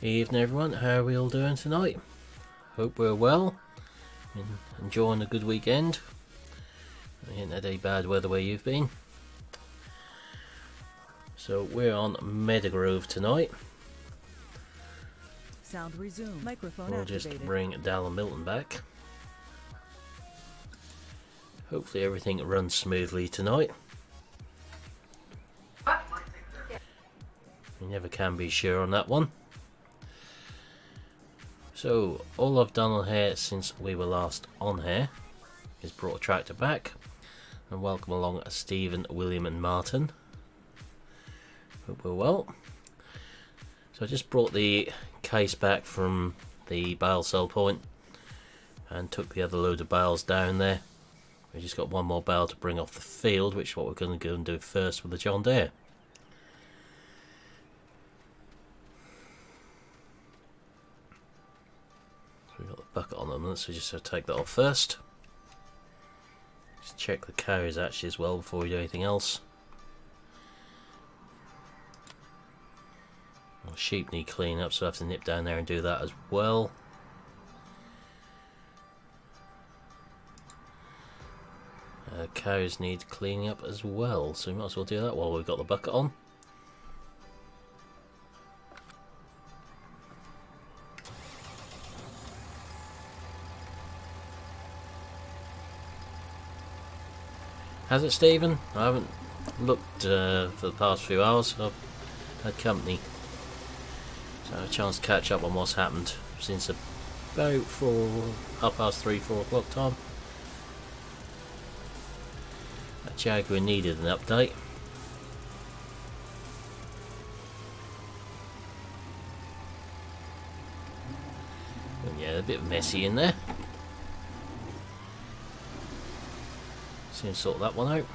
Evening everyone, how are we all doing tonight? Hope we're well and enjoying a good weekend. Ain't had any bad weather where you've been. So we're on Meadow Grove tonight. Sound resumed. Microphone we'll activated. just bring Dallin Milton back. Hopefully everything runs smoothly tonight. You never can be sure on that one. So, all I've done on here since we were last on here is brought a tractor back and welcome along Stephen, William and Martin. Hope we're well. So I just brought the case back from the bale sell point and took the other load of bales down there. We just got one more bale to bring off the field, which is what we're going to go and do first with the John Deere. We've got the bucket on them, so we just have to take that off first. Just check the cows actually as well before we do anything else. Well, sheep need cleaning up, so I have to nip down there and do that as well. Cows need cleaning up as well, so we might as well do that while we've got the bucket on. Has it, Stephen? I haven't looked for the past few hours. I've had company, so I had a chance to catch up on what's happened since about 3, 4 o'clock time. That Jaguar needed an update. And yeah, a bit messy in there. Soon sort that one out.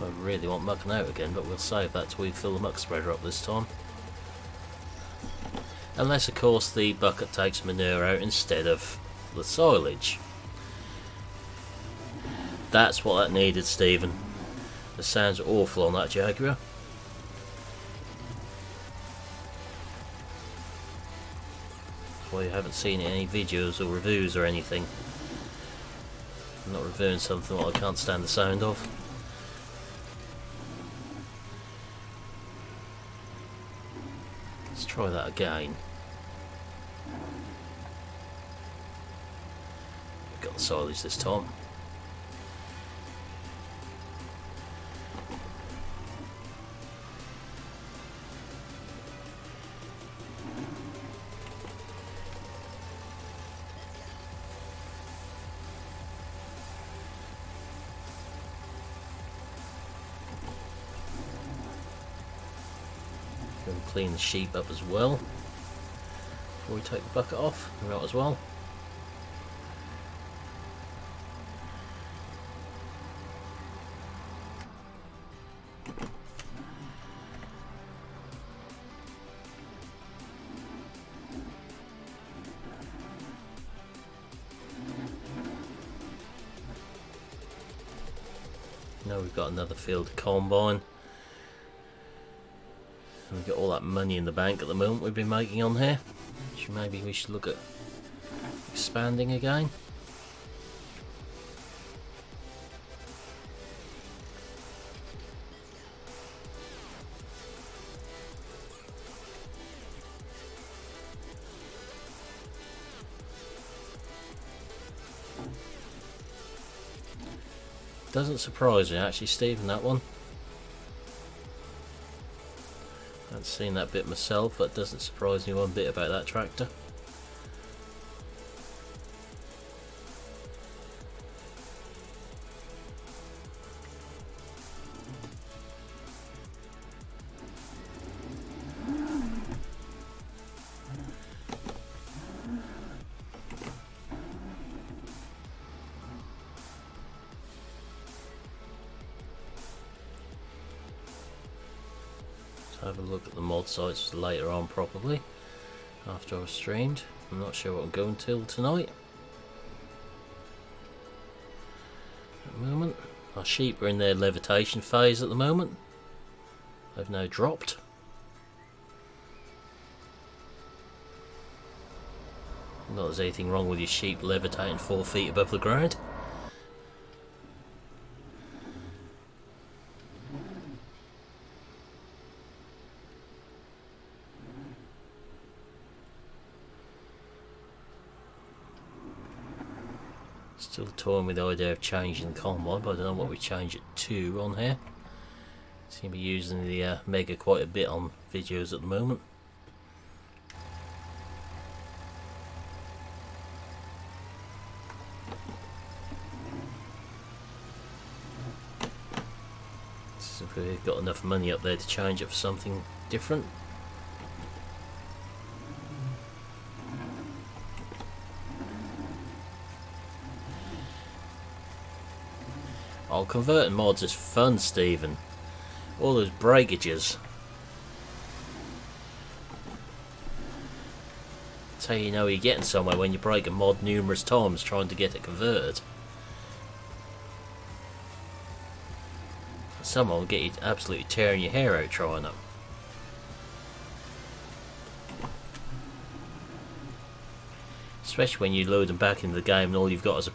I really want mucking out again, but we'll save that till we fill the muck spreader up this time. Unless of course the bucket takes manure out instead of the silage. That's what that needed, Stephen. It sounds awful on that Jaguar. Well, you haven't seen any videos or reviews or anything. I'm not reviewing something that I can't stand the sound of. Let's try that again. Got the silage this time. Clean the sheep up as well before we take the bucket off. We might as well. Now we've got another field to combine. We've got all that money in the bank at the moment we've been making on here. So maybe we should look at expanding again. Doesn't surprise me actually, Stephen, that one. I haven't seen that bit myself, but it doesn't surprise me one bit about that tractor. Have a look at the mod sites later on, probably after I've streamed. I'm not sure what I'm going till tonight at the moment. Our sheep are in their levitation phase at the moment. They've now dropped. Not there's anything wrong with your sheep levitating 4 feet above the ground. Still toying with the idea of changing the combine, but I don't know what we change it to on here. Seem to be using the Mega quite a bit on videos at the moment. So if we've got enough money up there to change it for something different. Oh, converting mods is fun, Stephen. All those breakages. That's how you know you're getting somewhere, when you break a mod numerous times trying to get it converted. Someone will get you absolutely tearing your hair out trying it. Especially when you load them back into the game and all you've got is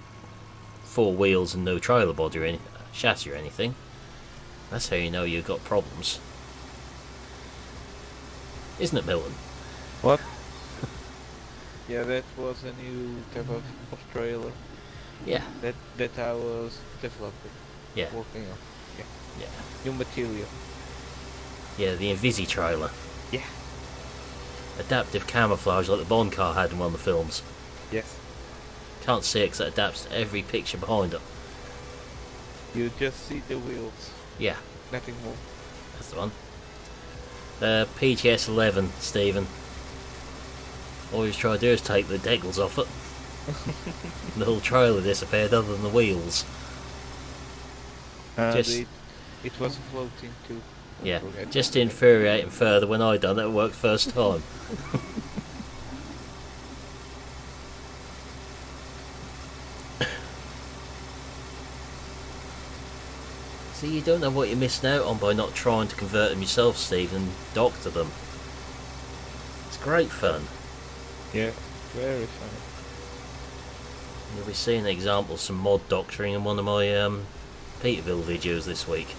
4 wheels and no trailer body or any chassis or anything. That's how you know you've got problems. Isn't it, Milton? What? Yeah, that was a new type of trailer. Yeah. That I was developing. Yeah. Working on. Yeah. Yeah. New material. Yeah, the Invisi trailer. Yeah. Adaptive camouflage like the Bond car had in one of the films. Yes. Can't see it because it adapts to every picture behind it. You just see the wheels. Yeah. Nothing more. That's the one. PTS 11, Stephen. All you try to do is take the decals off it. The whole trailer disappeared other than the wheels. It was floating too. Yeah, just to infuriate him further, when I done it, it worked first time. See, you don't know what you're missing out on by not trying to convert them yourself, Steve, and doctor them. It's great fun. Yeah, very fun. You'll be seeing an example of some mod doctoring in one of my Peterville videos this week.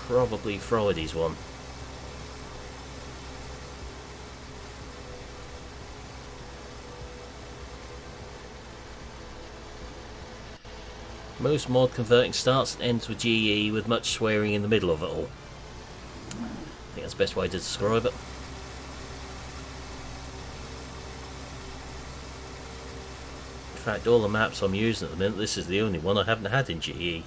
Probably Friday's one. Most mod converting starts and ends with GE with much swearing in the middle of it all. I think that's the best way to describe it. In fact, all the maps I'm using at the minute, this is the only one I haven't had in GE.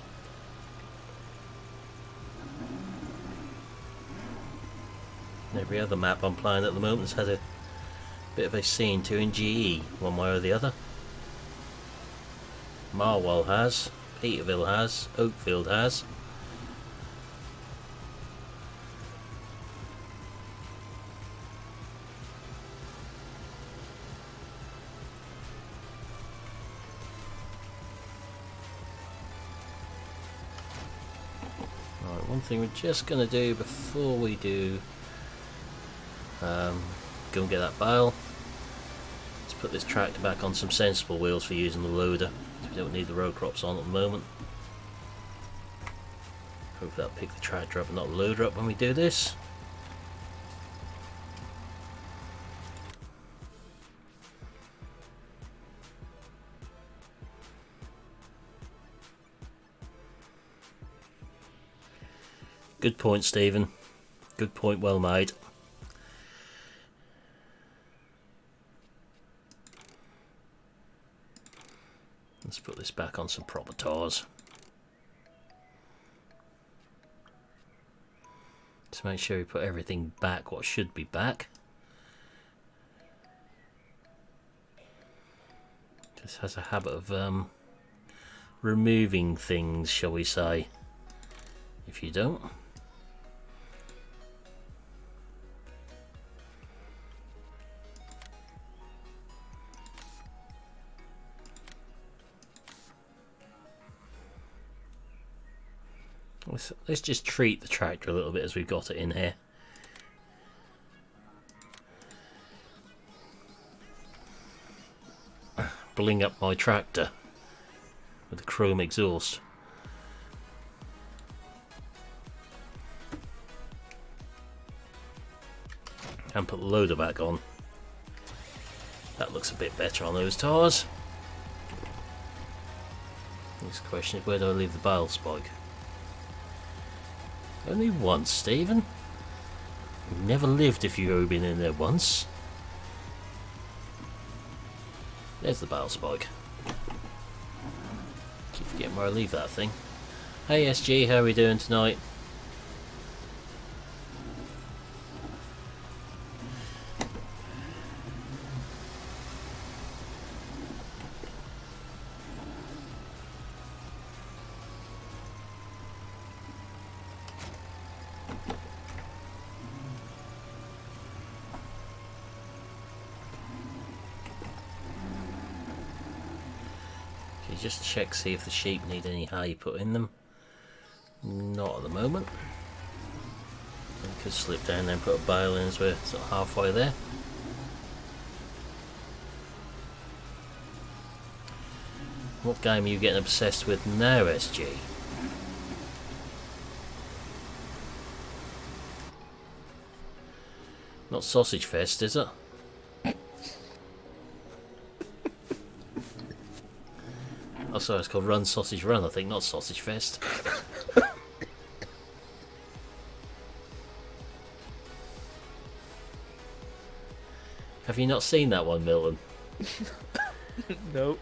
Every other map I'm playing at the moment has had a bit of a scene to in GE, one way or the other. Marwell has, Peterville has, Oakfield has. Right, one thing we're just going to do before we do go and get that bale. Let's put this tractor back on some sensible wheels for using the loader. We don't need the row crops on at the moment. Hopefully that'll pick the tractor up and not the loader up when we do this. Good point, Stephen. Good point, well made. Let's put this back on some proper tires. Just make sure we put everything back what should be back. Just has a habit of removing things, shall we say, if you don't. Let's just treat the tractor a little bit as we've got it in here. Bling up my tractor with the chrome exhaust. And put the loader back on. That looks a bit better on those tyres. Next question is, where do I leave the bale spike? Only once, Stephen. You've never lived if you've been in there once. There's the bale spike. Keep forgetting where I leave that thing. Hey SG, how are we doing tonight? Just check, see if the sheep need any hay put in them. Not at the moment. I could slip down there and put a bale in as we're sort of halfway there. What game are you getting obsessed with now, SG? Not Sausage Fest, is it? Oh, sorry, it's called Run Sausage Run, I think, not Sausage Fest. Have you not seen that one, Milton? No.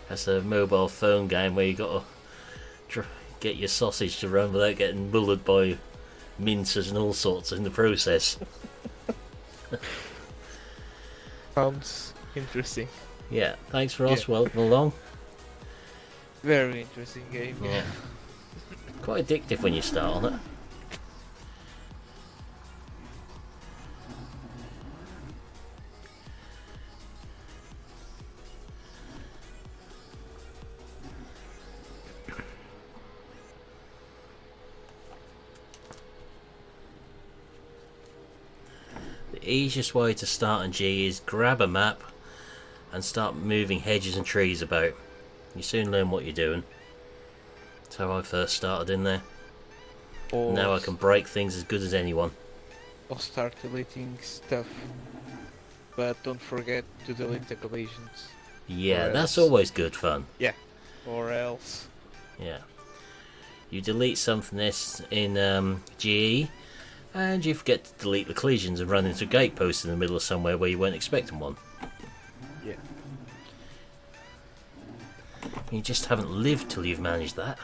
That's a mobile phone game where you got to get your sausage to run without getting bullied by mincers and all sorts in the process. Sounds interesting. Yeah, thanks for us. Welcome along. Very interesting game. Yeah. Quite addictive when you start on it. The easiest way to start on G is grab a map and start moving hedges and trees about. You soon learn what you're doing. That's how I first started in there. Or Now I can break things as good as anyone. Or start deleting stuff. But don't forget to delete the collisions. Yeah, Or that's else. always good fun. Yeah. Or else. Yeah. You delete something this in GE, and you forget to delete the collisions and run into a gatepost in the middle of somewhere where you weren't expecting one. Yeah. You just haven't lived till you've managed that.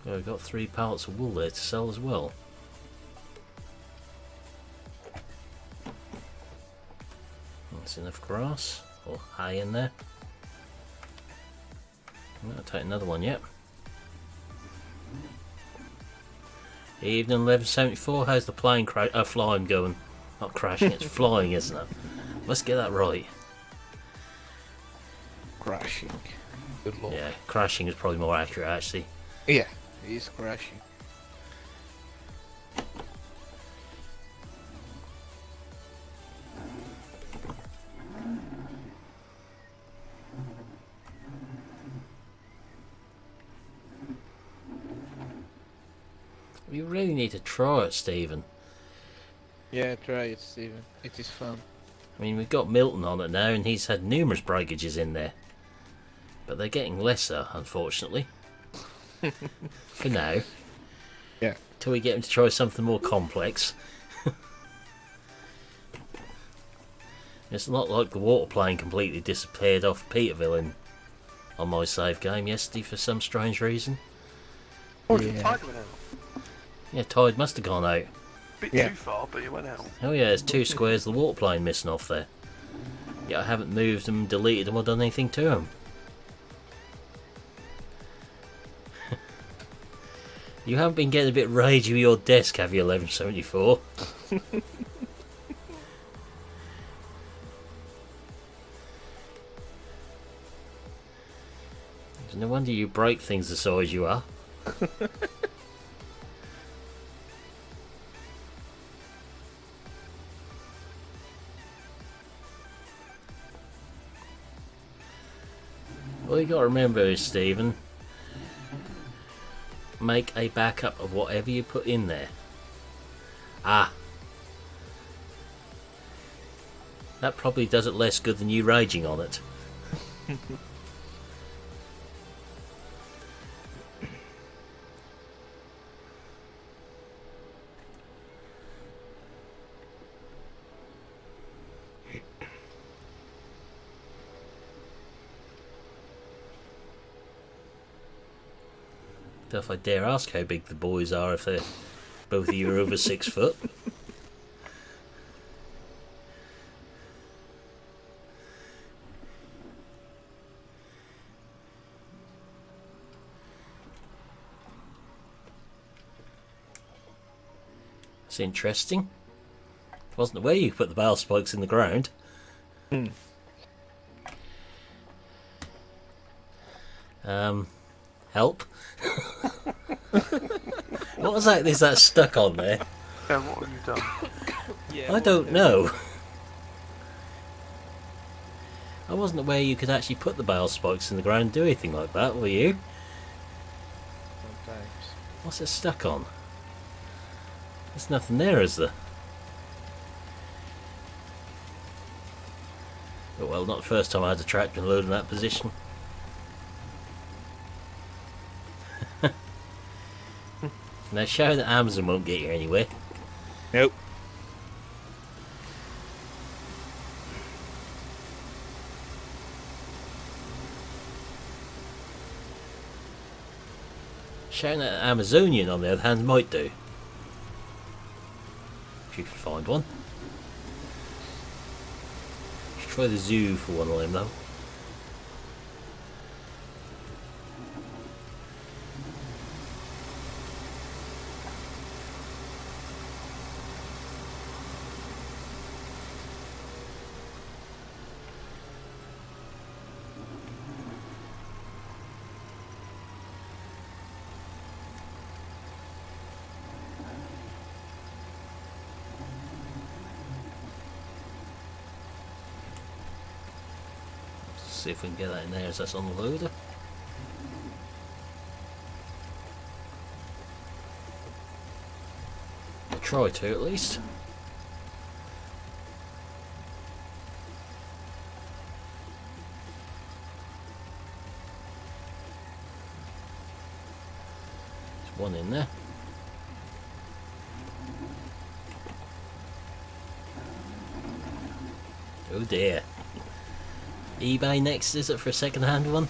Oh, we've got 3 pallets of wool there to sell as well. That's enough grass or hay in there. I'll take another one yet. Evening 1174, how's the plane flying going? Not crashing, it's flying, isn't it? Let's get that right. Crashing. Good lord. Yeah, crashing is probably more accurate actually. Yeah, he's crashing. You really need to try it, Stephen. Yeah, try it, Steven. It is fun. I mean, we've got Milton on it now, and he's had numerous breakages in there. But they're getting lesser, unfortunately. For now. Yeah. Till we get him to try something more complex. It's not like the water plane completely disappeared off Peterville on my save game yesterday for some strange reason. Oh, the tide went out. Yeah, tide must have gone out. Bit Yeah. too far, but it went out. Oh yeah, there's 2 squares of the water plane missing off there. Yet I haven't moved them, deleted them, or done anything to them. You haven't been getting a bit ragey with your desk, have you, 1174? It's no wonder you break things the size you are. All you gotta remember is, Stephen, make a backup of whatever you put in there. Ah. That probably does it less good than you raging on it. If I dare ask how big the boys are, if they're both of you are over 6 foot. That's interesting. Wasn't aware you put the barrel spikes in the ground. Help. What was that? Is that stuck on there? Yeah, what have you done? Yeah, I don't know. I wasn't aware you could actually put the barrel spikes in the ground and do anything like that, were you? Sometimes. What's it stuck on? There's nothing there, is there? Oh, well, not the first time I had a tractor load in that position. Now, showing that Amazon won't get you anywhere. Nope. Showing that Amazonian, on the other hand, might do. If you can find one. Should try the zoo for one of them, though. See if we can get that in there as that's on the loader. I'll try to at least. There's one in there. Oh dear. eBay next, is it, for a second-hand one?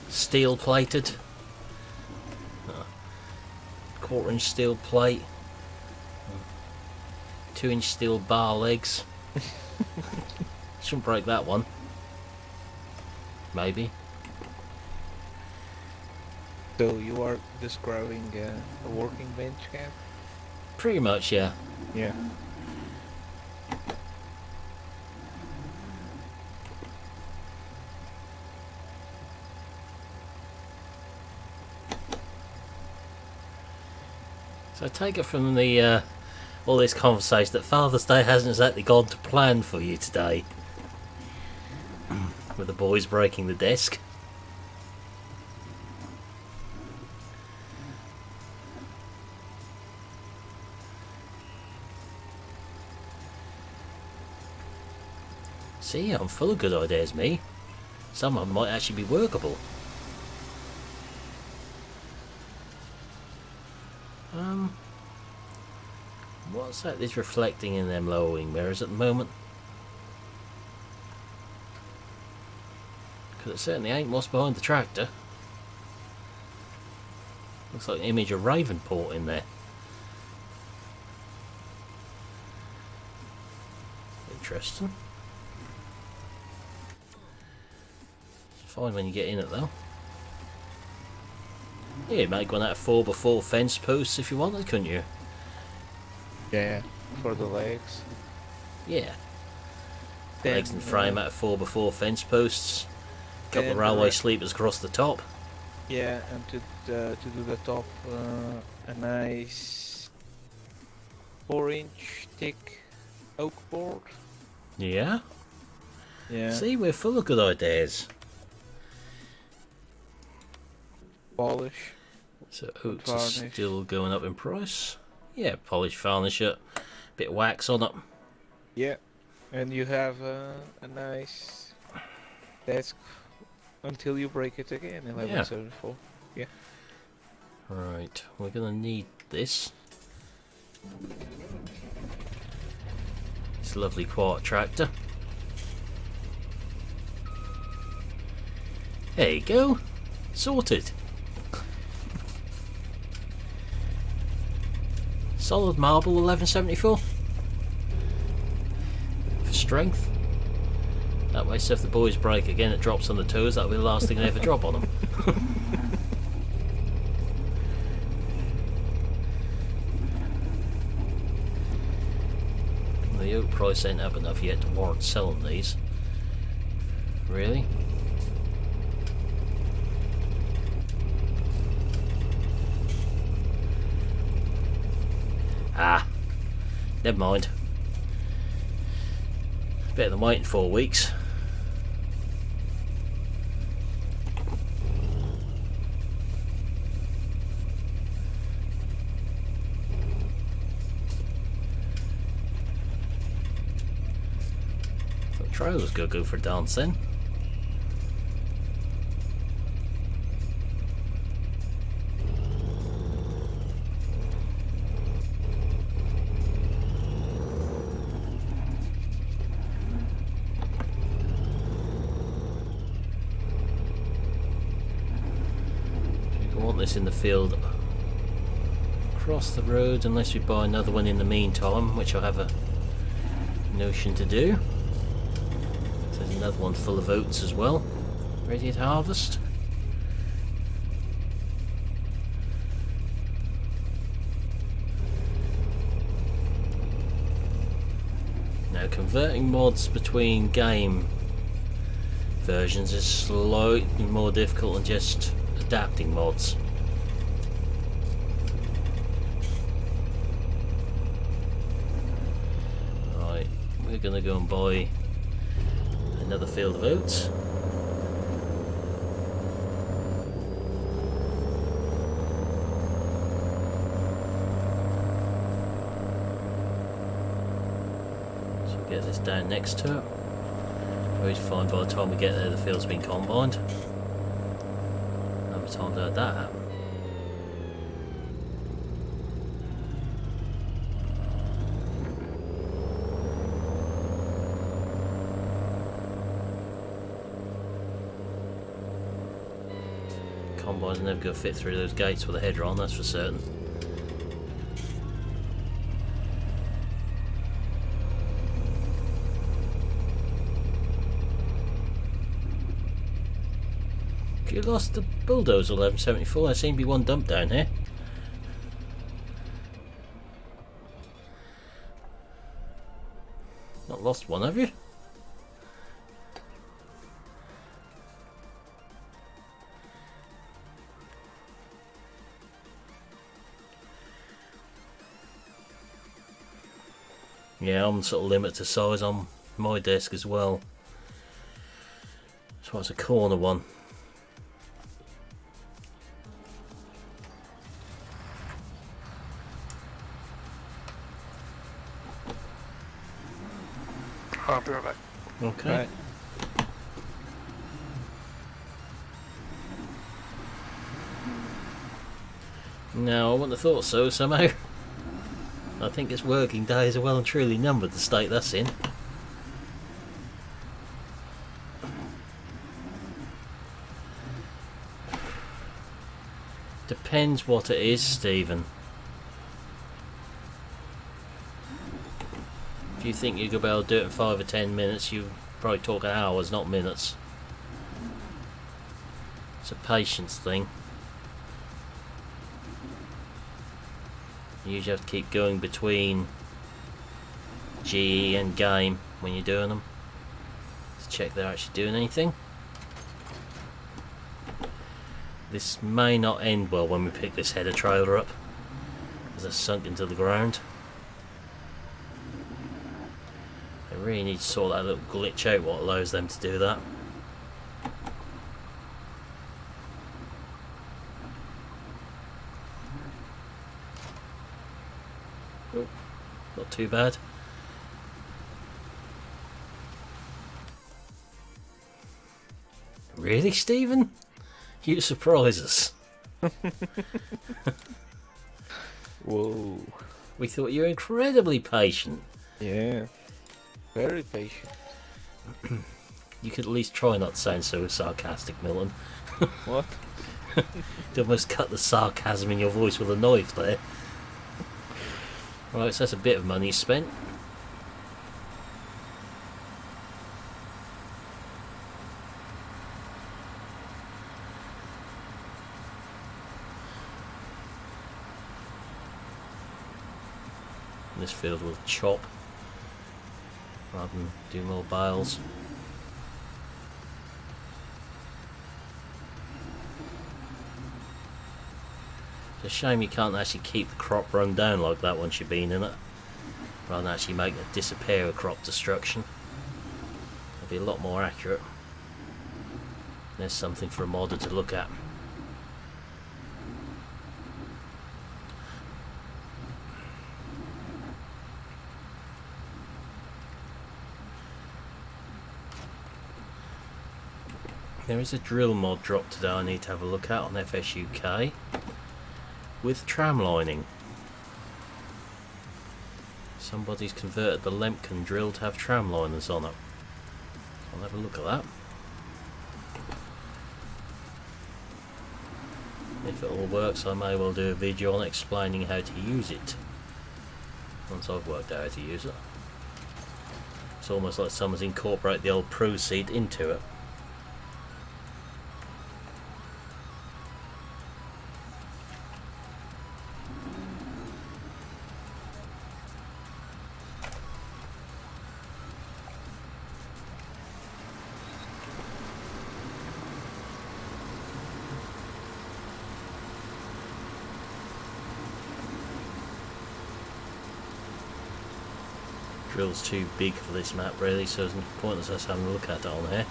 Steel plated. 1/4 inch steel plate. 2-inch steel bar legs. Shouldn't break that one. Maybe. So you are describing a working bench cab? Pretty much, yeah. Yeah. So I take it from the all this conversation that Father's Day hasn't exactly gone to plan for you today. With the boys breaking the desk. See, I'm full of good ideas, me. Some of them might actually be workable. What's that is reflecting in them lower wing mirrors at the moment? Because it certainly ain't what's behind the tractor. Looks like an image of Ravenport in there. Interesting. fine when you get in it though. Yeah, you make one out of 4x4 fence posts if you wanted, couldn't you? Yeah, for the legs. Yeah. Then, Legs and frame out of 4x4 fence posts. Couple of then railway sleepers across the top. Yeah, and to do the top, a nice 4-inch thick oak board. Yeah. Yeah. See, we're full of good ideas. Polish. So oats are Varnish. still going up in price. Yeah, polish, varnish it, bit of wax on it. Yeah, and you have a nice desk until you break it again. 1174. Yeah. Right, we're gonna need this. It's a lovely quart tractor. There you go, sorted. Solid marble 1174 for strength. That way, so if the boys break again, it drops on the toes. That'll be the last thing they ever drop on them. The oak price ain't up enough yet to warrant selling these. Really? Ah, never mind. Better than waiting 4 weeks. Thought trousers go good for dancing. This in the field across the road, unless we buy another one in the meantime, which I have a notion to do. So there's another one full of oats as well, ready to harvest. Now, converting mods between game versions is slightly more difficult than just adapting mods. We're gonna go and buy another field of oats. So we'll get this down next to it. Always find by the time we get there the field's been combined. How many times I had that happen? Combines are never going to fit through those gates with a header on, that's for certain. You lost the bulldozer 1174, there seemed to be one dump down here. Not lost one, have you? Yeah, I'm sort of limited to size on my desk as well. So it's a corner one. I'll be right back. Okay. Right. No, I wouldn't have thought so somehow. I think its working days are well and truly numbered, the state that's in. Depends what it is, Stephen. If you think you could be able to do it in 5 or 10 minutes, you're probably talking hours, not minutes. a patience thing. You usually have to keep going between GE and game when you're doing them to check they're actually doing anything. This may not end well when we pick this header trailer up, as it's sunk into the ground. I really need to sort that little glitch out what allows them to do that. Oh, not too bad. Really, Stephen? You surprise us. Whoa. We thought you were incredibly patient. Yeah. Very patient. You could at least try not to sound so sarcastic, Milton. What? You almost cut the sarcasm in your voice with a knife there. Right, so that's a bit of money spent. This field will chop rather than do more bales. It's a shame you can't actually keep the crop run down like that once you've been in it, rather than actually make it disappear with crop destruction. That'd be a lot more accurate. There's something for a modder to look at. There is a drill mod drop today I need to have a look at on FSUK with tram lining. Somebody's converted the Lemken drill to have tram liners on it. I'll have a look at that. If it all works, I may well do a video on explaining how to use it once I've worked out how to use it. It's almost like someone's incorporated the old Pro seed into it. Drill's too big for this map really, so it's pointless us having a look at it on here.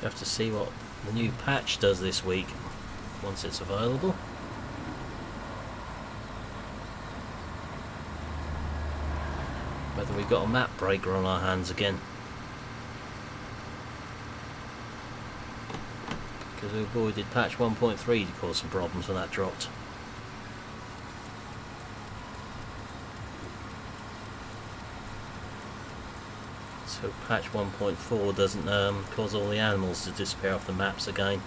You have to see what the new patch does this week once it's available. Whether we've got a map breaker on our hands again. Because we avoided patch 1.3 to cause some problems when that dropped. So patch 1.4 doesn't cause all the animals to disappear off the maps again.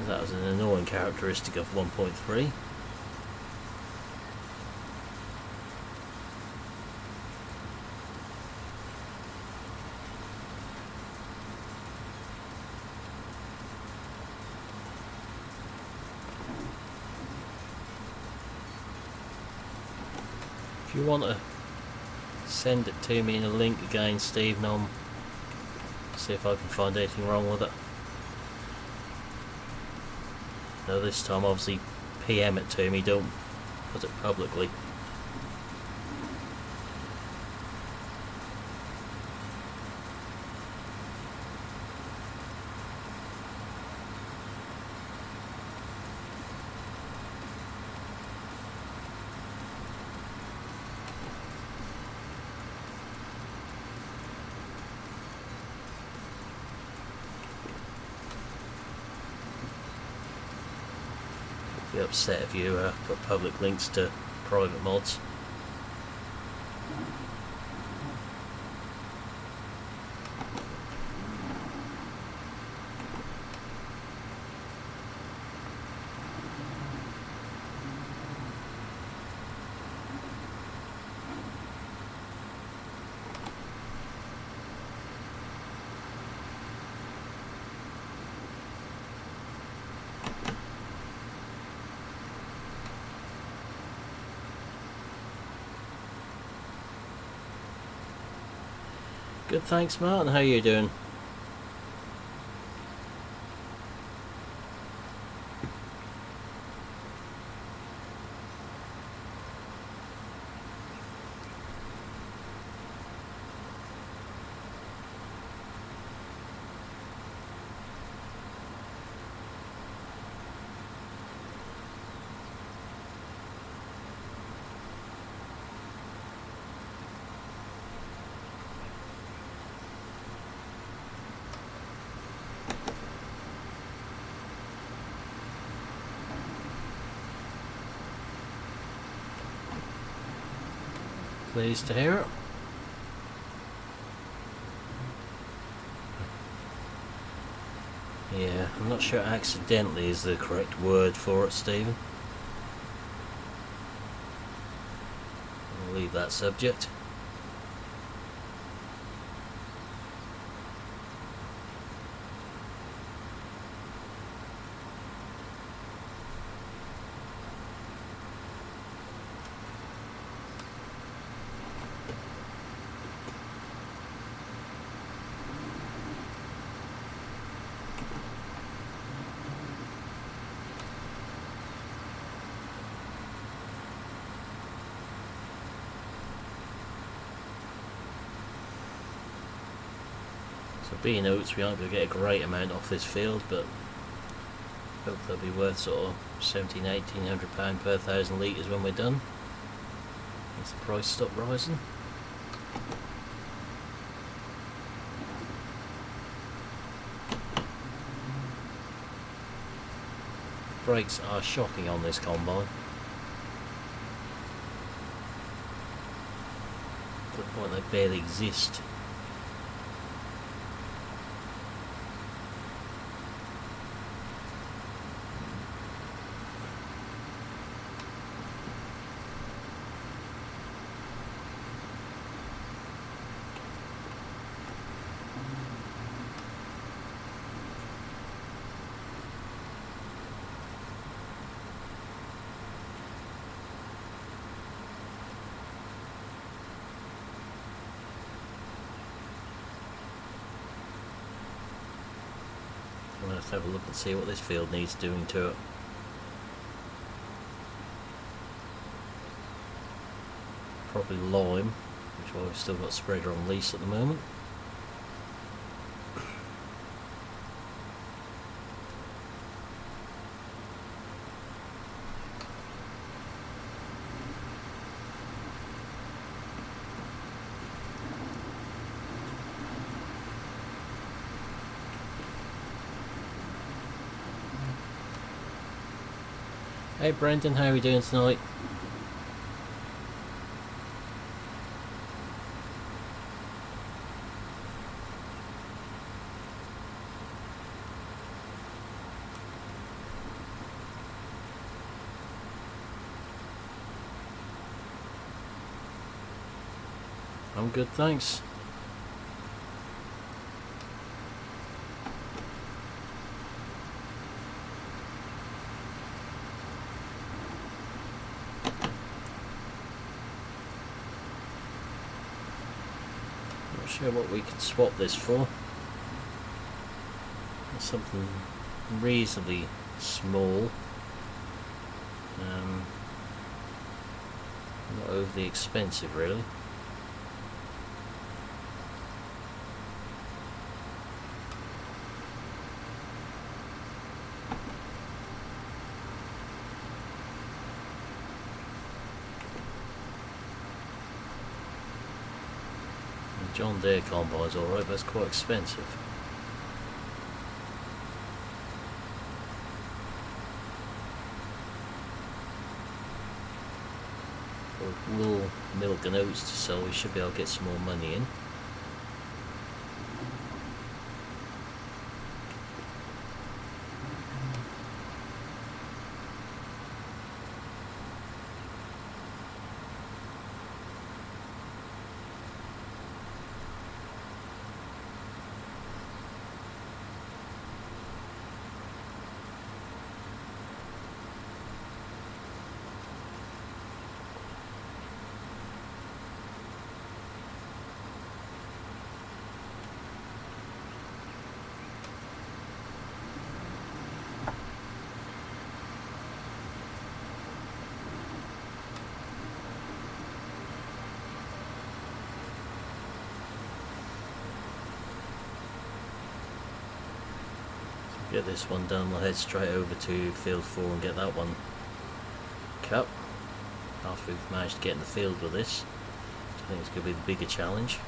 That was an annoying characteristic of 1.3. If you want to send it to me in a link again, Steve, and I'll see if I can find anything wrong with it. Now this time obviously PM it to me, don't put it publicly. Be upset if you put public links to private mods. Good, thanks Martin, how are you doing? Pleased to hear it. Yeah, I'm not sure accidentally is the correct word for it, Stephen. I'll leave that subject. Being oats, we aren't going to get a great amount off this field, but hopefully they'll be worth sort of £1,700–1,800 per 1,000 litres when we're done. As the price stop rising. Brakes are shocking on this combine. To the point they barely exist. I'm going to have to have a look and see what this field needs doing to it. Probably lime, which I've still got spreader on lease at the moment. Hey Brendan, how are we doing tonight? I'm good, thanks. Not sure what we could swap this for. Something reasonably small. Not overly expensive, really. John Deere combine's alright, but it's quite expensive. Got wool, milk and oats to sell. We should be able to get some more money in. Get this one done, we'll head straight over to field 4 and get that one cut after we've managed to get in the field with this. I think it's going to be the bigger challenge.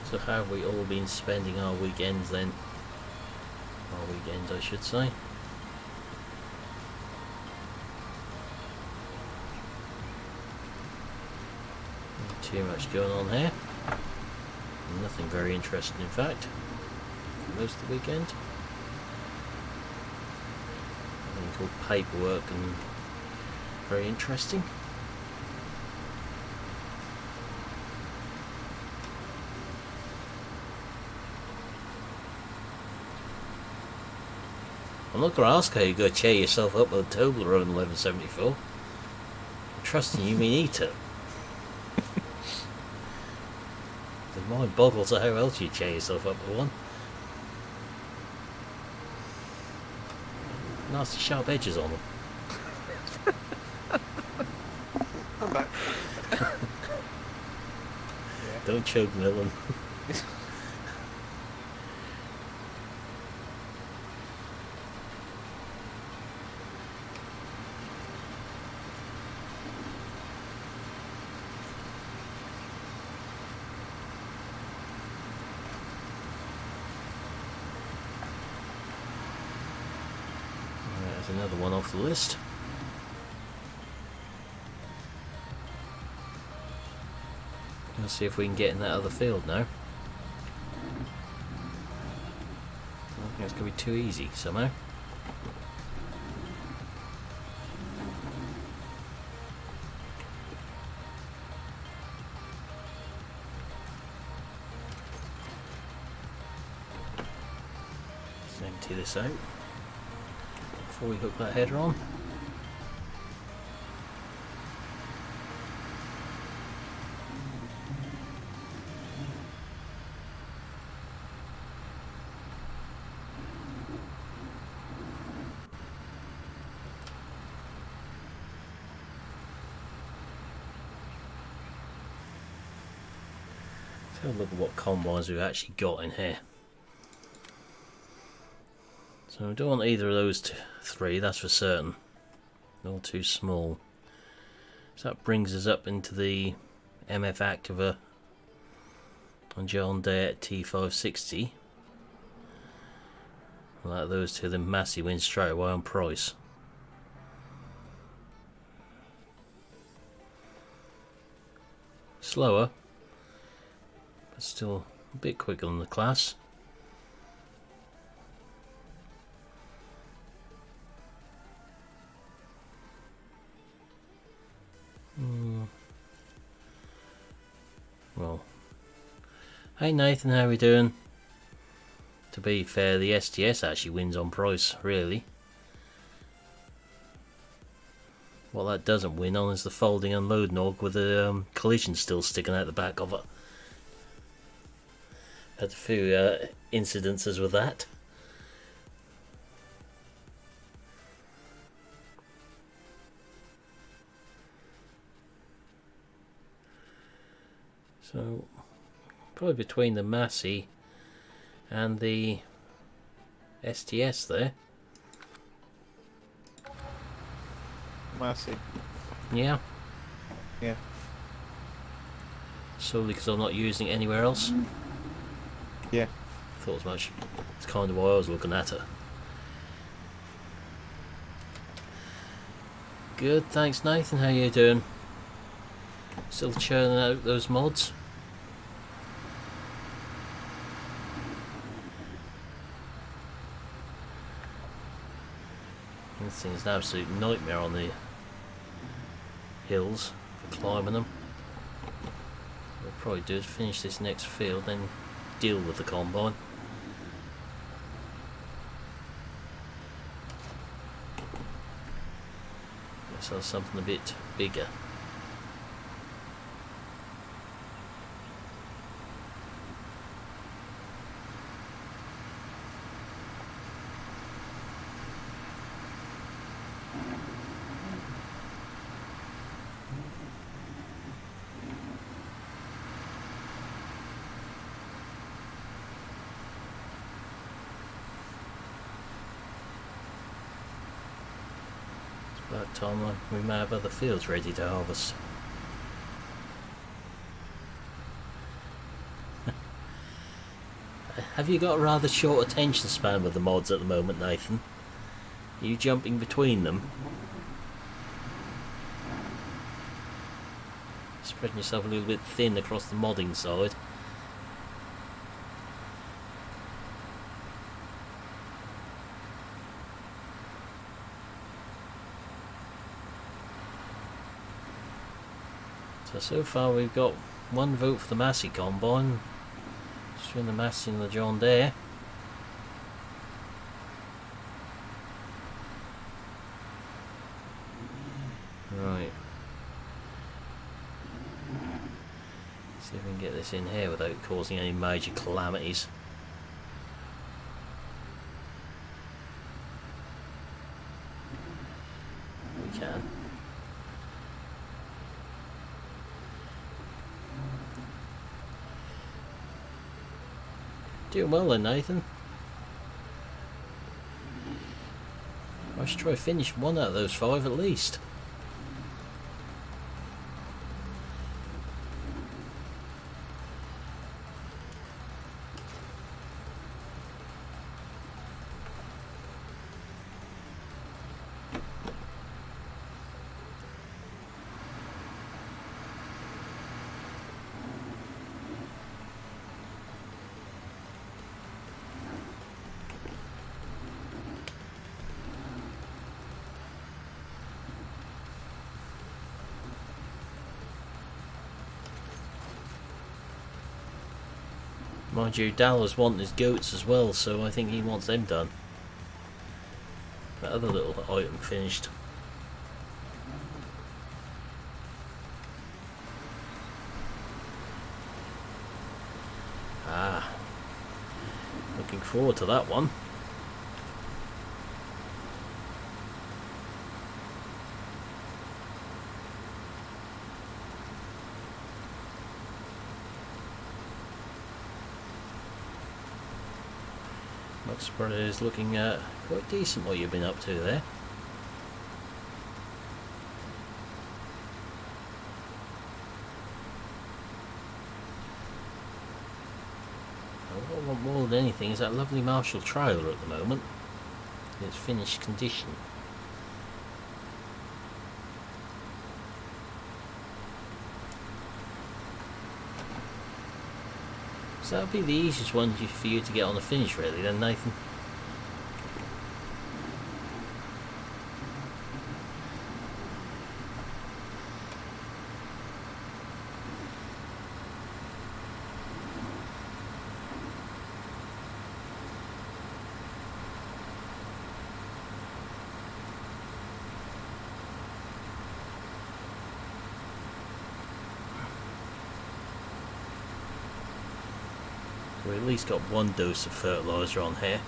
So how have we all been spending our weekends then? Our weekends, I should say. Not too much going on here. Nothing very interesting, in fact, for most of the weekend. Nothing called paperwork and very interesting. I'm not going to ask how you're going to cheer yourself up with a Toblerone 1174. I'm trusting you mean eat it. The mind boggles at how else you cheer yourself up with one. Nasty sharp edges on them. I'm back. Don't choke, Millen. Another one off the list. Let's see if we can get in that other field now. I don't think it's going to be too easy somehow. Let's empty this out before we hook that header on. Let's have a look at what combines we've actually got in here. So we don't want either of those three, that's for certain. They're all too small. So that brings us up into the MF Activa on John Deere T560. Like those two, then Massey wins straight away on price. Slower, but still a bit quicker than the class. Well, hey Nathan, how are we doing? To be fair, the STS actually wins on price, really. What that doesn't win on is the folding unload nog with the collision still sticking out the back of it. Had a few incidences with that. So probably between the Massey and the STS there. Massive. Yeah. Yeah. Solely because I'm not using it anywhere else. Yeah. Thought as much. It's kind of why I was looking at it. Good, thanks Nathan. How you doing? Still churning out those mods? This thing's an absolute nightmare on the hills for climbing them. What we'll probably do is finish this next field, then deal with the combine. Let's have something a bit bigger. About time we may have other fields ready to harvest. Have you got a rather short attention span with the mods at the moment, Nathan? Are you jumping between them? Spreading yourself a little bit thin across the modding side. So far we've got one vote for the Massey combine, between the Massey and the John Deere. Right. See if we can get this in here without causing any major calamities. We can. Doing well then, Nathan. I should try to finish one out of those 5 at least. Mind you, Dallas wanting his goats as well, so I think he wants them done. That other little item finished. Ah, looking forward to that one. Spread is looking quite decent. What you've been up to there. What I want more than anything is that lovely Marshall trailer at the moment in its finished condition. So that would be the easiest one for you to get on the finish, really, then, Nathan. We at least got one dose of fertiliser on here.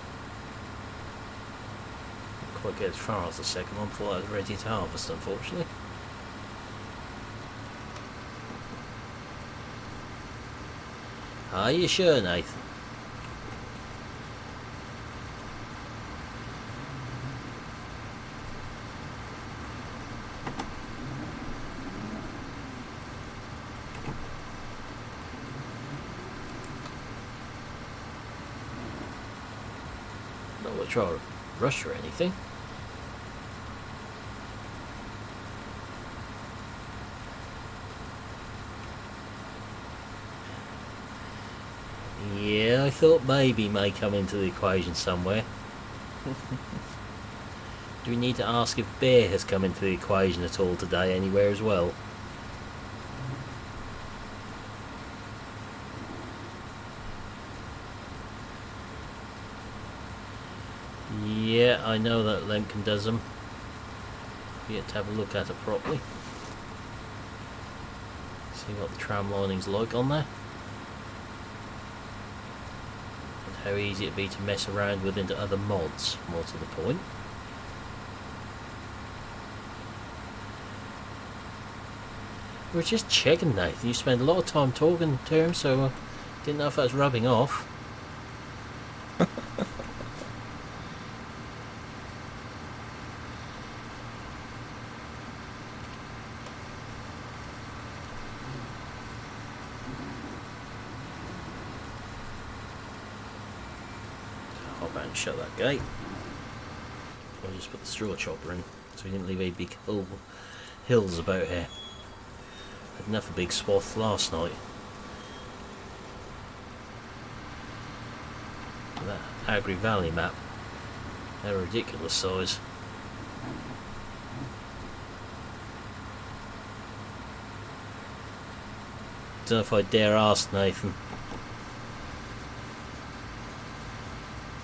Didn't quite get as far as the second one before I was ready to harvest, unfortunately. Are you sure, Nathan? Not to try to rush or anything. Yeah, I thought maybe may come into the equation somewhere. Do we need to ask if beer has come into the equation at all today anywhere as well? Yeah, I know that Lemkin does them. Yet to have a look at it properly. See what the tram lining's like on there. And how easy it'd be to mess around with into other mods, more to the point. We're just checking, Nathan. You spend a lot of time talking to him, so didn't know if that was rubbing off. Hop out and shut that gate. I'll just put the straw chopper in, so we didn't leave any big hills about here. Had enough of a big swath last night. That Agri Valley map, they're a ridiculous size. Don't know if I dare ask, Nathan.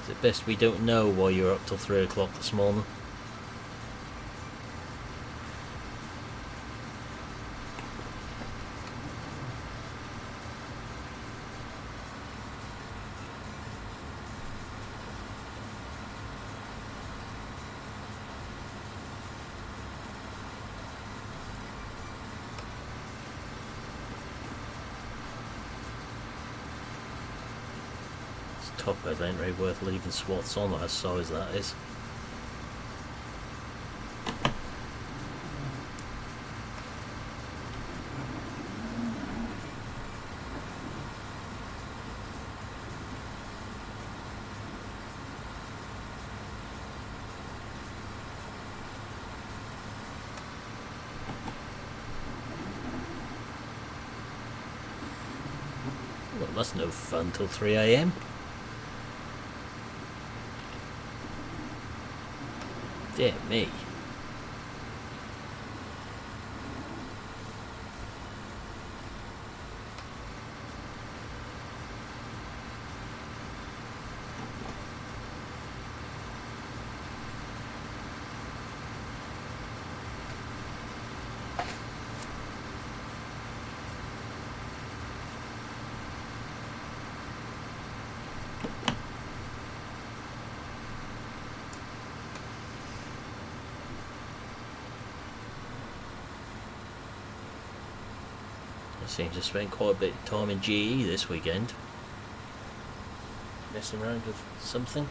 Is it best we don't know why you're up till 3 o'clock this morning? Top bed ain't really worth leaving swaths on that size, that is. Well, that's no fun till 3 AM. Dear me. I seem to spend quite a bit of time in GE this weekend. Messing around with something.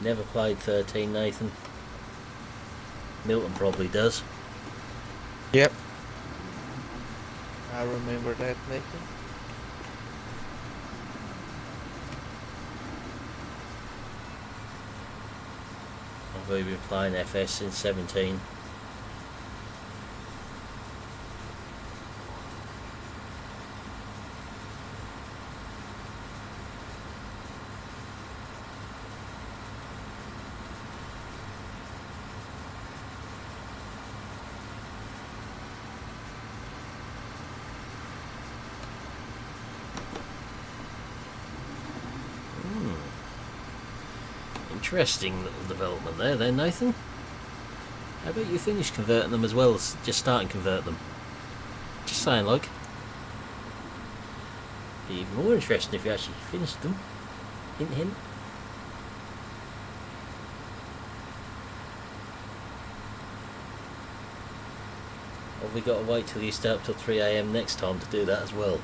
Never played 13, Nathan. Milton probably does. Yep. I remember that, Nathan. I've only been playing FS since 17. Interesting little development there then, Nathan. How about you finish converting them as well as just start and convert them? Just saying, like. Be even more interesting if you actually finished them. Hint, hint. Or have we got to wait till you stay up till 3 AM next time to do that as well?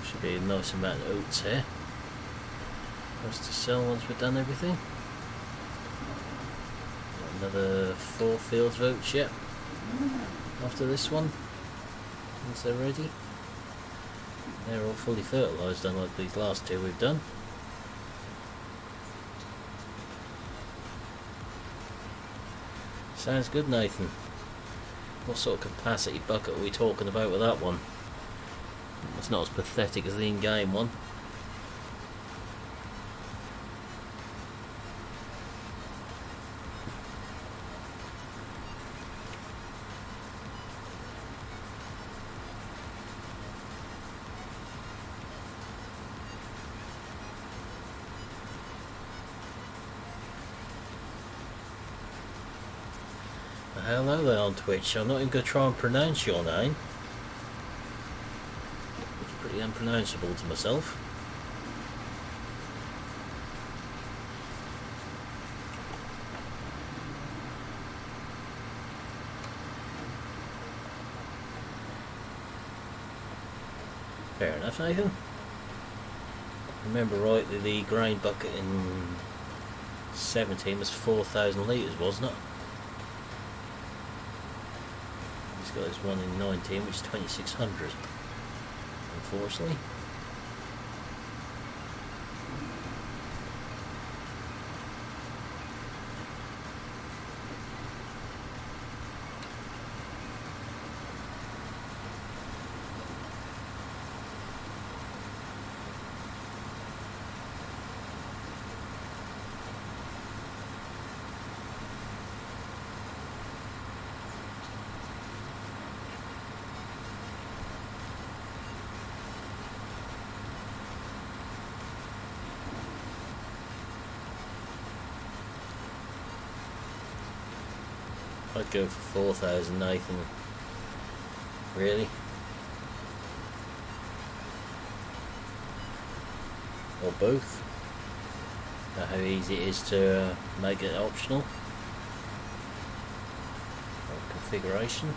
Should be a nice amount of oats here for us to sell once we've done everything. Another 4 fields of oats yet after this one, once they're ready. They're all fully fertilised, unlike these last 2 we've done. Sounds good, Nathan. What sort of capacity bucket are we talking about with that one? It's not as pathetic as the in-game one. Hello there on Twitch. I'm not even going to try and pronounce your name. It's pretty unpronounceable to myself. Fair enough, Nathan. Remember rightly, the grain bucket in 17 was 4,000 litres, wasn't it? There's one in 19 which is 2,600, unfortunately. I'd go for 4,000, Nathan. Really? Or both? Know how easy it is to make it optional? Or configuration?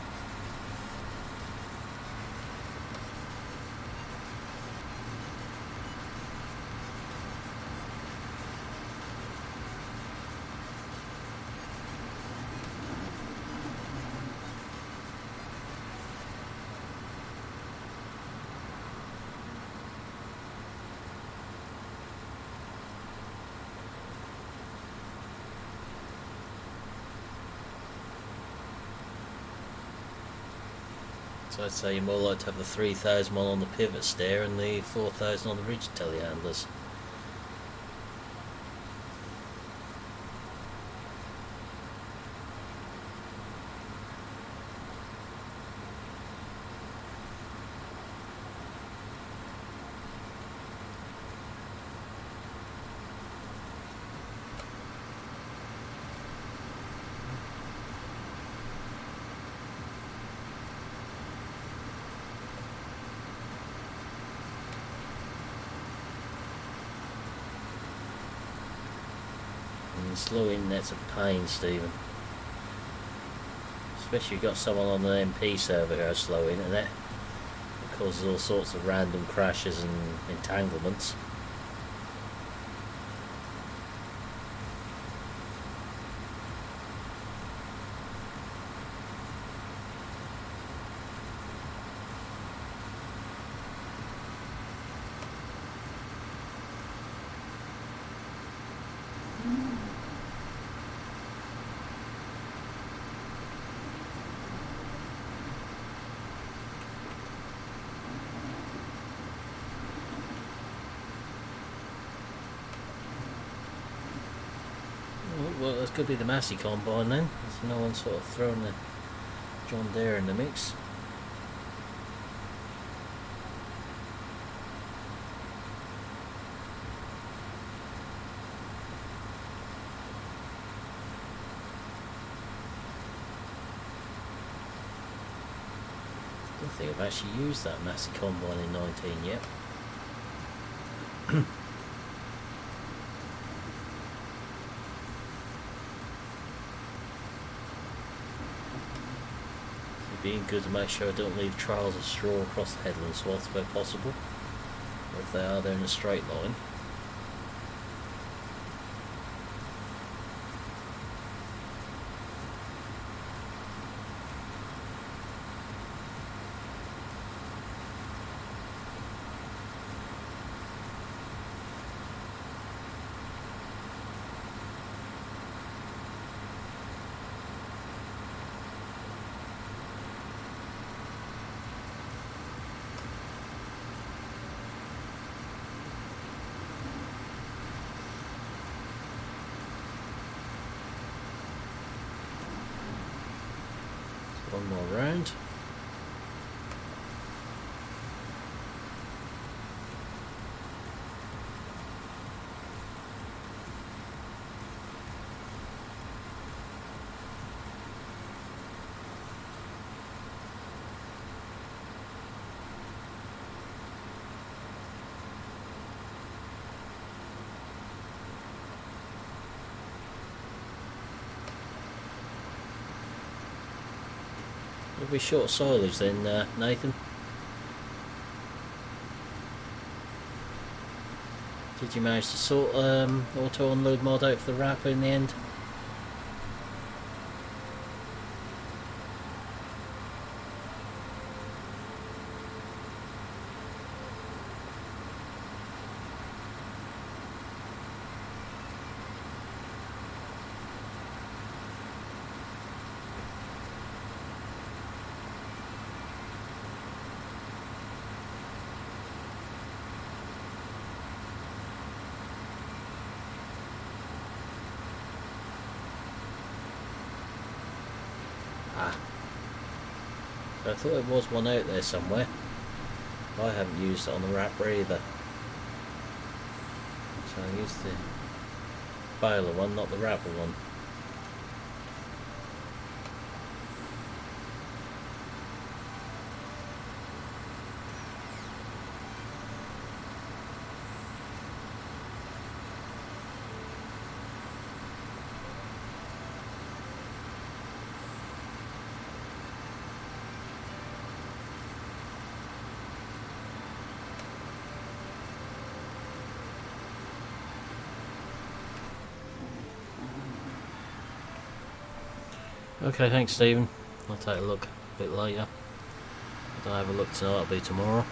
So I'd say you're more likely to have the 3,000 one on the pivot stair and the 4,000 on the ridge telehandlers. Slow internet's a pain, Stephen. Especially if you've got someone on an MP server who has slow internet. It causes all sorts of random crashes and entanglements. well, that's going to be the Massey combine then. There's no one sort of throwing the John Deere in the mix. I don't think I've actually used that Massey combine in 19 yet. Being good to make sure I don't leave trails of straw across the headland swath where possible, or if they are, they're in a straight line. One more round. It'll be short silage then, Nathan. Did you manage to sort auto unload mod out for the wrapper in the end? I thought there was one out there somewhere. I haven't used it on the wrapper either. So I used the baler one, not the wrapper one. Okay, thanks Stephen. I'll take a look a bit later. If I don't have a look tonight, it'll be tomorrow.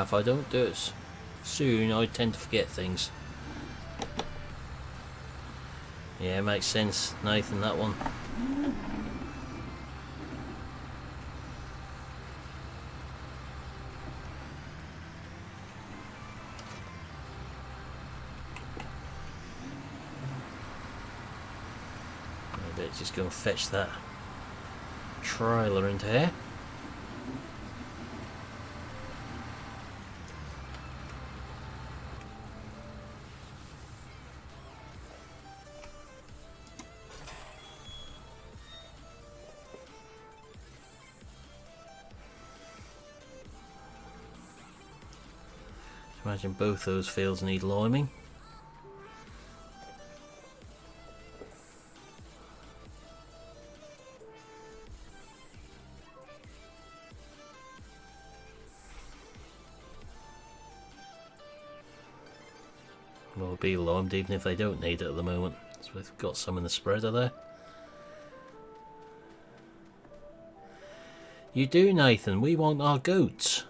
If I don't do it soon, I tend to forget things. Yeah, makes sense, Nathan, that one. I better just go and fetch that trailer into here. Imagine both those fields need liming. people armed, even if they don't need it at the moment. So we've got some in the spreader there. You do, Nathan. We want our goats.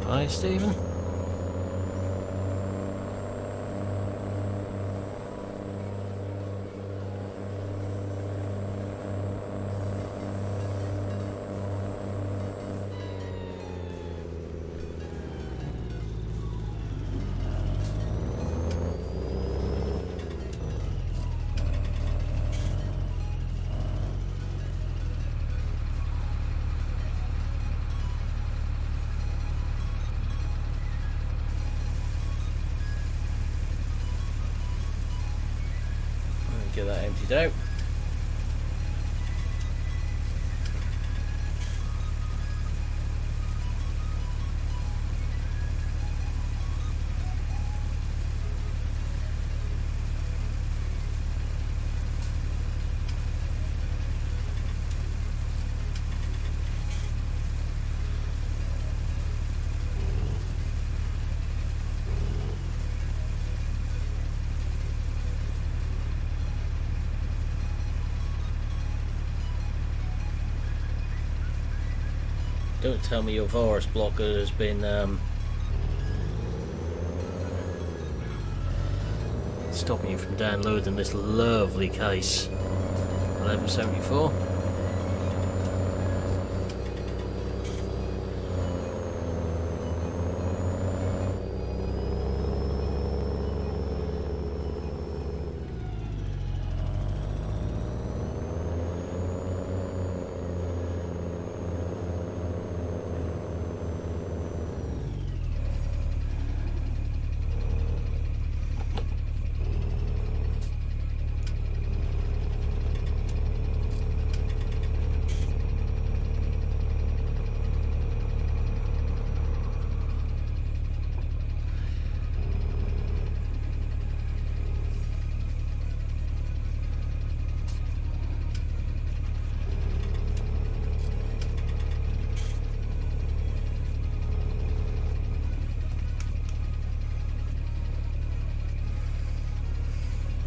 Hi, Stephen. Get that emptied out. Don't tell me your virus blocker has been stopping you from downloading this lovely case. 1174.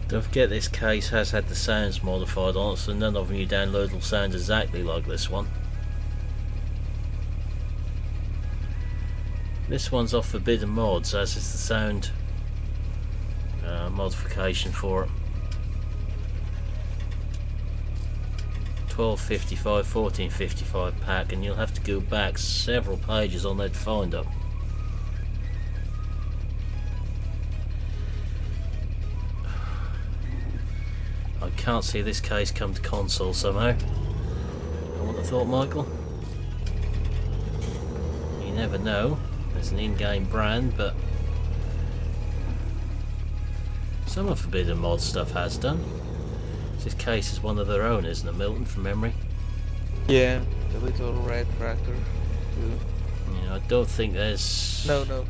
Don't forget this case has had the sounds modified on it, so none of them you download will sound exactly like this one. This one's off Forbidden Mods, as is the sound modification for it. 1255, 1455 pack, and you'll have to go back several pages on there to find them. I can't see this case come to console somehow. I would have thought, Michael. You never know. There's an in-game brand, but some of Forbidden Mod stuff has done. This case is one of their own, isn't it, Milton, from memory? Yeah, the little red tractor too. Yeah, I don't think there's... No, the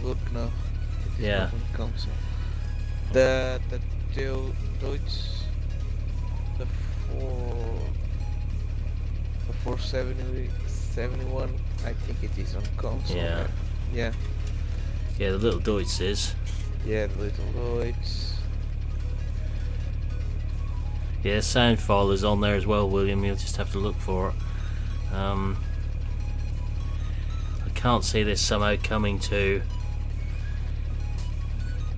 good no. Yeah. Console. The Deutsch, the 471, I think it is on console. Yeah. Yeah. Yeah, the little Deutsch is. Yeah, the little Deutsch. Yeah, sound file is on there as well, William. You'll just have to look for it. I can't see this somehow coming to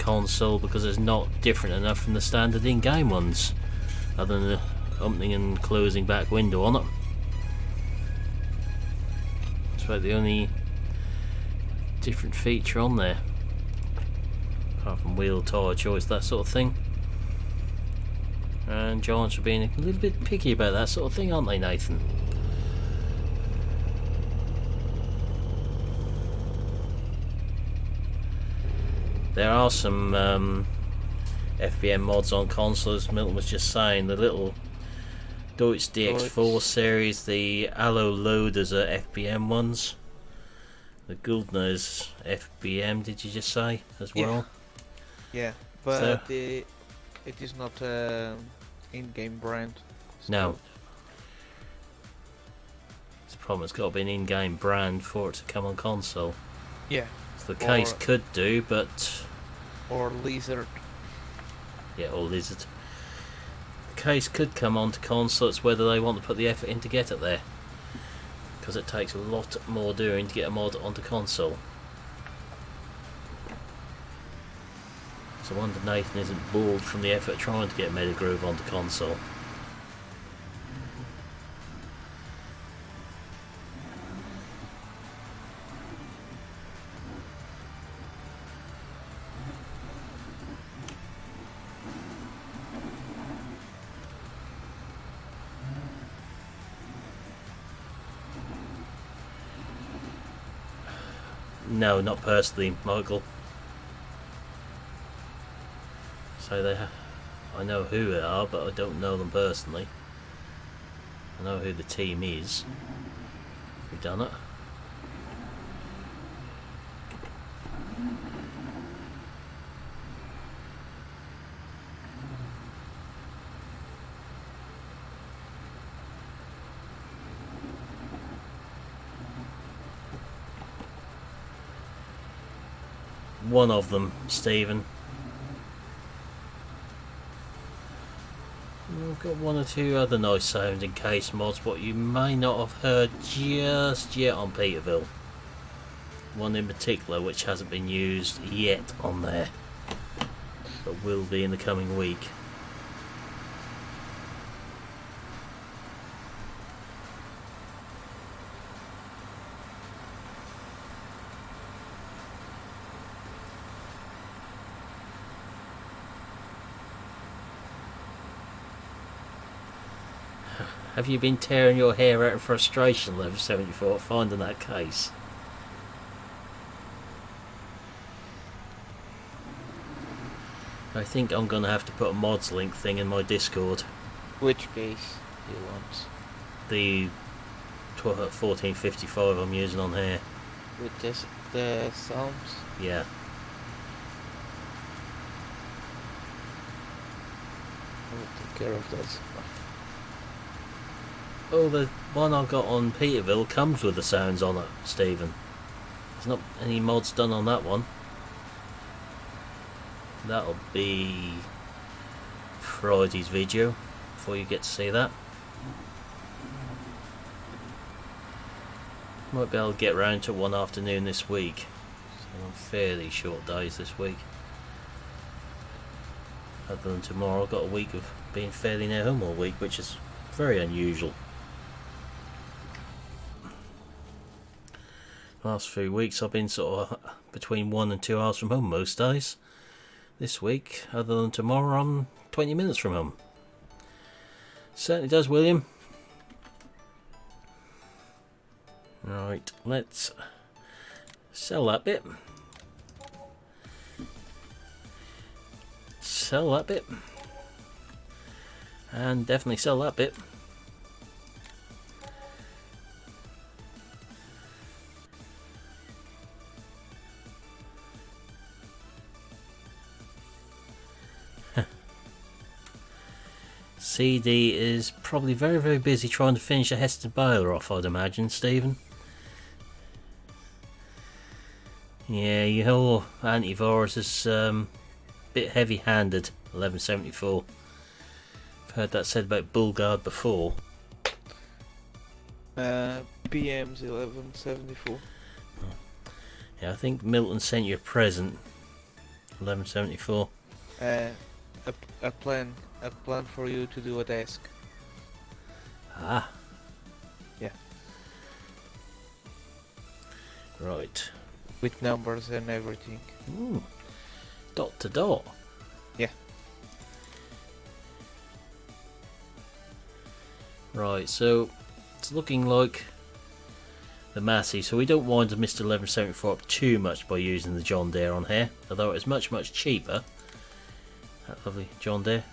console because it's not different enough from the standard in-game ones, other than the opening and closing back window on it. It's about the only different feature on there, apart from wheel tyre choice, that sort of thing. And Giants are being a little bit picky about that sort of thing, aren't they, Nathan? There are some FBM mods on consoles. Milton was just saying the little Deutsch DX4 series, the Allo loaders are FBM ones. The Guldner's FBM, did you just say, as well? Yeah, but So, it is not in-game brand. no. It's the problem, it's got to be an in-game brand for it to come on console. Yeah. So the case could do, but... Or Lizard. Yeah, or Lizard. The case could come onto console, it's whether they want to put the effort in to get it there. Because it takes a lot more doing to get a mod onto console. So I wonder Nathan isn't bored from the effort trying to get Meadow Grove onto console. No, not personally, Michael. So I know who they are, but I don't know them personally. I know who the team is who done it. One of them, Stephen. We've got one or two other nice sounding case mods, but you may not have heard just yet on Peterville. One in particular which hasn't been used yet on there, but will be in the coming week. Have you been tearing your hair out in frustration, level 74, finding that case? I think I'm going to have to put a mods link thing in my Discord. Which case do you want? The 1455 I'm using on here. With the sounds? Yeah. I will take care of that. Oh, the one I've got on Peterville comes with the sounds on it, Stephen. There's not any mods done on that one. That'll be Friday's video, before you get to see that. Might be able to get round to one afternoon this week. So on fairly short days this week. Other than tomorrow, I've got a week of being fairly near home all week, which is very unusual. Last few weeks I've been sort of between 1 and 2 hours from home most days. This week, other than tomorrow, I'm 20 minutes from home. Certainly does, William. Right, let's sell that bit. Sell that bit. And definitely sell that bit. CD is probably very, very busy trying to finish a Heston boiler off, I'd imagine, Stephen. Yeah, your antivirus is a bit heavy-handed, 1174. I've heard that said about Bullguard before. PM's 1174. Yeah, I think Milton sent you a present 1174. A plan for you to do a desk. Ah. Yeah. Right. With numbers and everything. Ooh. Dot to dot. Yeah. Right, so it's looking like the Massey, so we don't wind Mr. 1174 up too much by using the John Deere on here, although it's much cheaper. That lovely John Deere.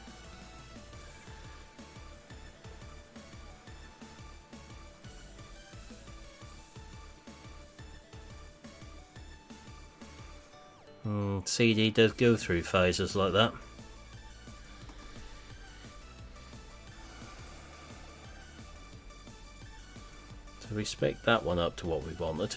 CD does go through phases like that. So we spec that one up to what we wanted.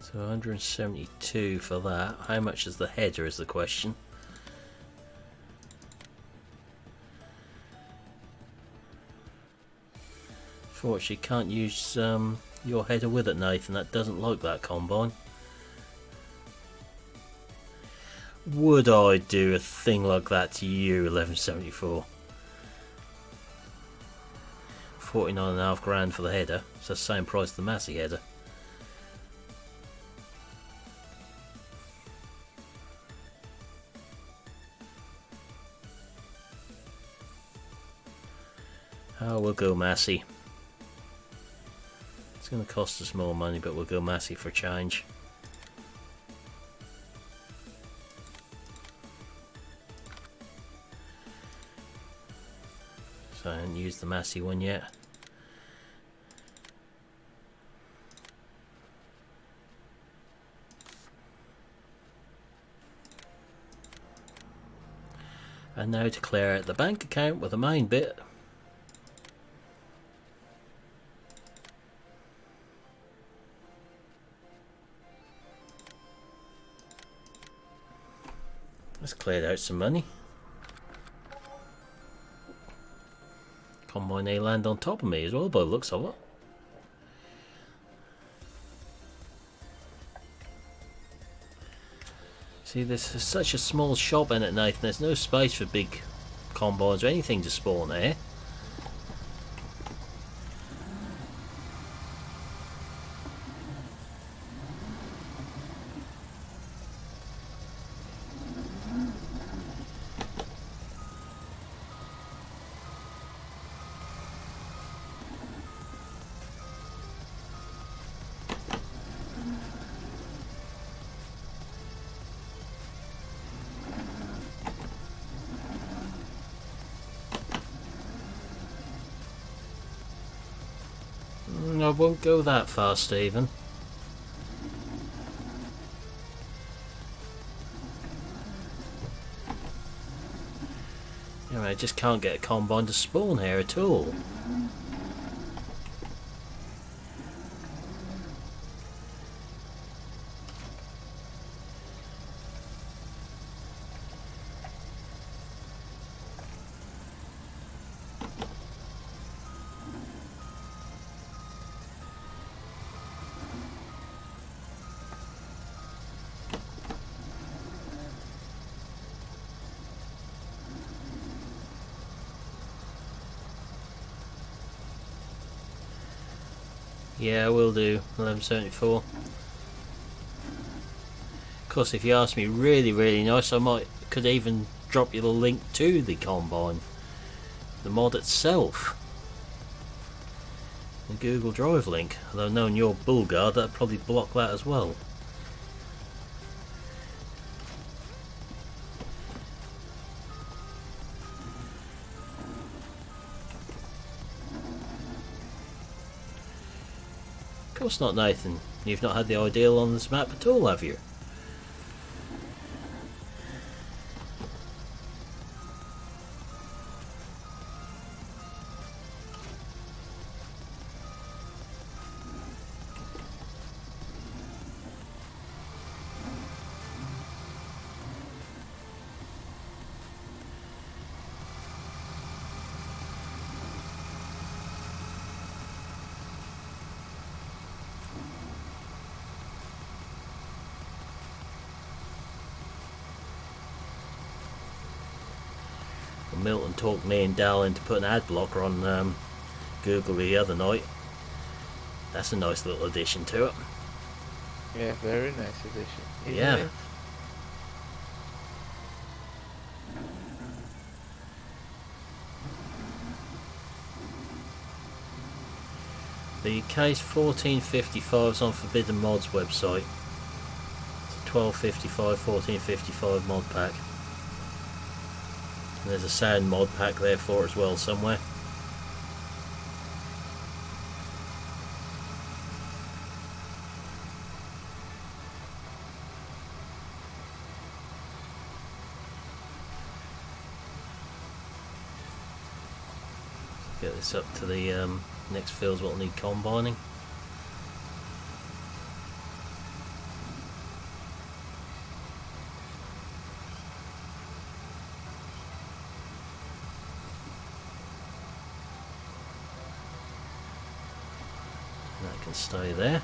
So 172 for that. How much is the header is the question. Fortunately, can't use your header with it, Nathan. That doesn't like that combine. Would I do a thing like that to you, 1174? 49.5 grand for the header. It's the same price as the Massey header. Oh, we'll go Massey. It's going to cost us more money, but we'll go Massey for change. So I haven't used the Massey one yet. And now to clear out the bank account with the main bit. Let's clear out some money. Combine A land on top of me as well by the looks of it. See, this is such a small shop in it, Nathan. There's no space for big combines or anything to spawn here. I won't go that far, Stephen. I just can't get a combine to spawn here at all. Yeah, we'll do 1174. Of course, if you ask me really nice, I could even drop you the link to the combine, the mod itself, the Google Drive link. Although knowing your bullguard, that'd probably block that as well. Of course not, Nathan. You've not had the ideal on this map at all, have you? Milton talked me and Dal into putting an ad blocker on Google the other night. That's a nice little addition to it. Yeah, very nice addition. Yeah. It? The case 1455 is on Forbidden Mods website. It's a 1255, 1455 mod pack. And there's a sound mod pack there for it as well somewhere. Get this up to the next fields what will need combining. And that can stay there.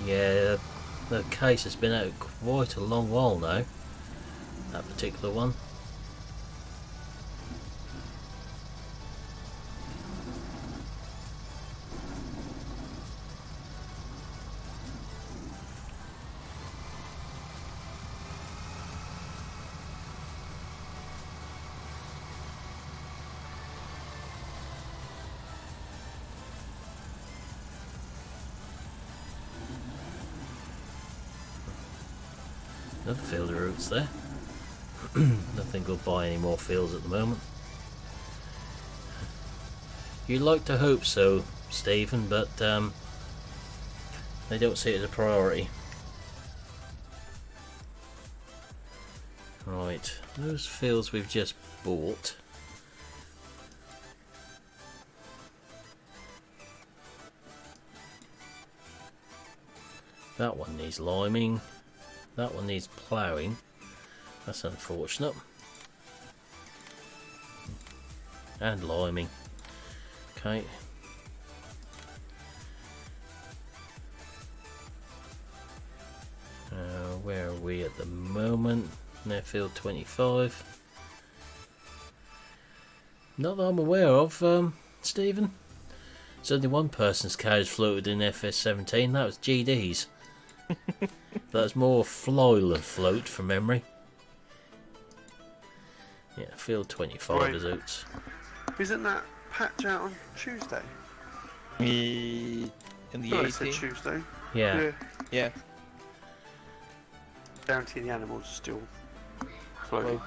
Yeah, the case has been out quite a long while now, that particular one. Another field of roots there. Don't think we'll buy any more fields at the moment. You'd like to hope so, Stephen, but they don't see it as a priority. Right, those fields we've just bought. That one needs liming. That one needs ploughing. That's unfortunate. And liming. Okay. Where are we at the moment? Nearfield 25. Not that I'm aware of, Stephen. There's only one person's carriage floated in FS17. That was GD's. That's more fly than float from memory. Yeah, field 25 Right. is out. Isn't that patch out on Tuesday? In the I said Yeti? Tuesday. Yeah. Yeah. Guarantee the animals are still floating.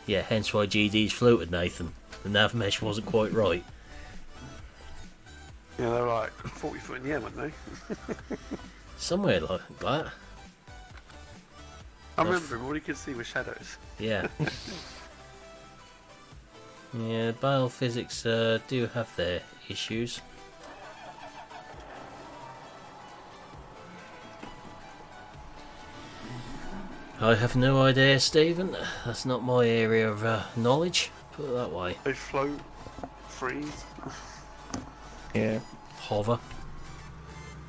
Yeah, hence why GD's floated, Nathan. The nav mesh wasn't quite right. Yeah, they're like 40 foot in the air, weren't they? Somewhere like that. I remember all you could see was shadows. Yeah. Yeah, biophysics do have their issues. I have no idea, Stephen. That's not my area of knowledge. Put it that way. They float, freeze. Yeah. Hover.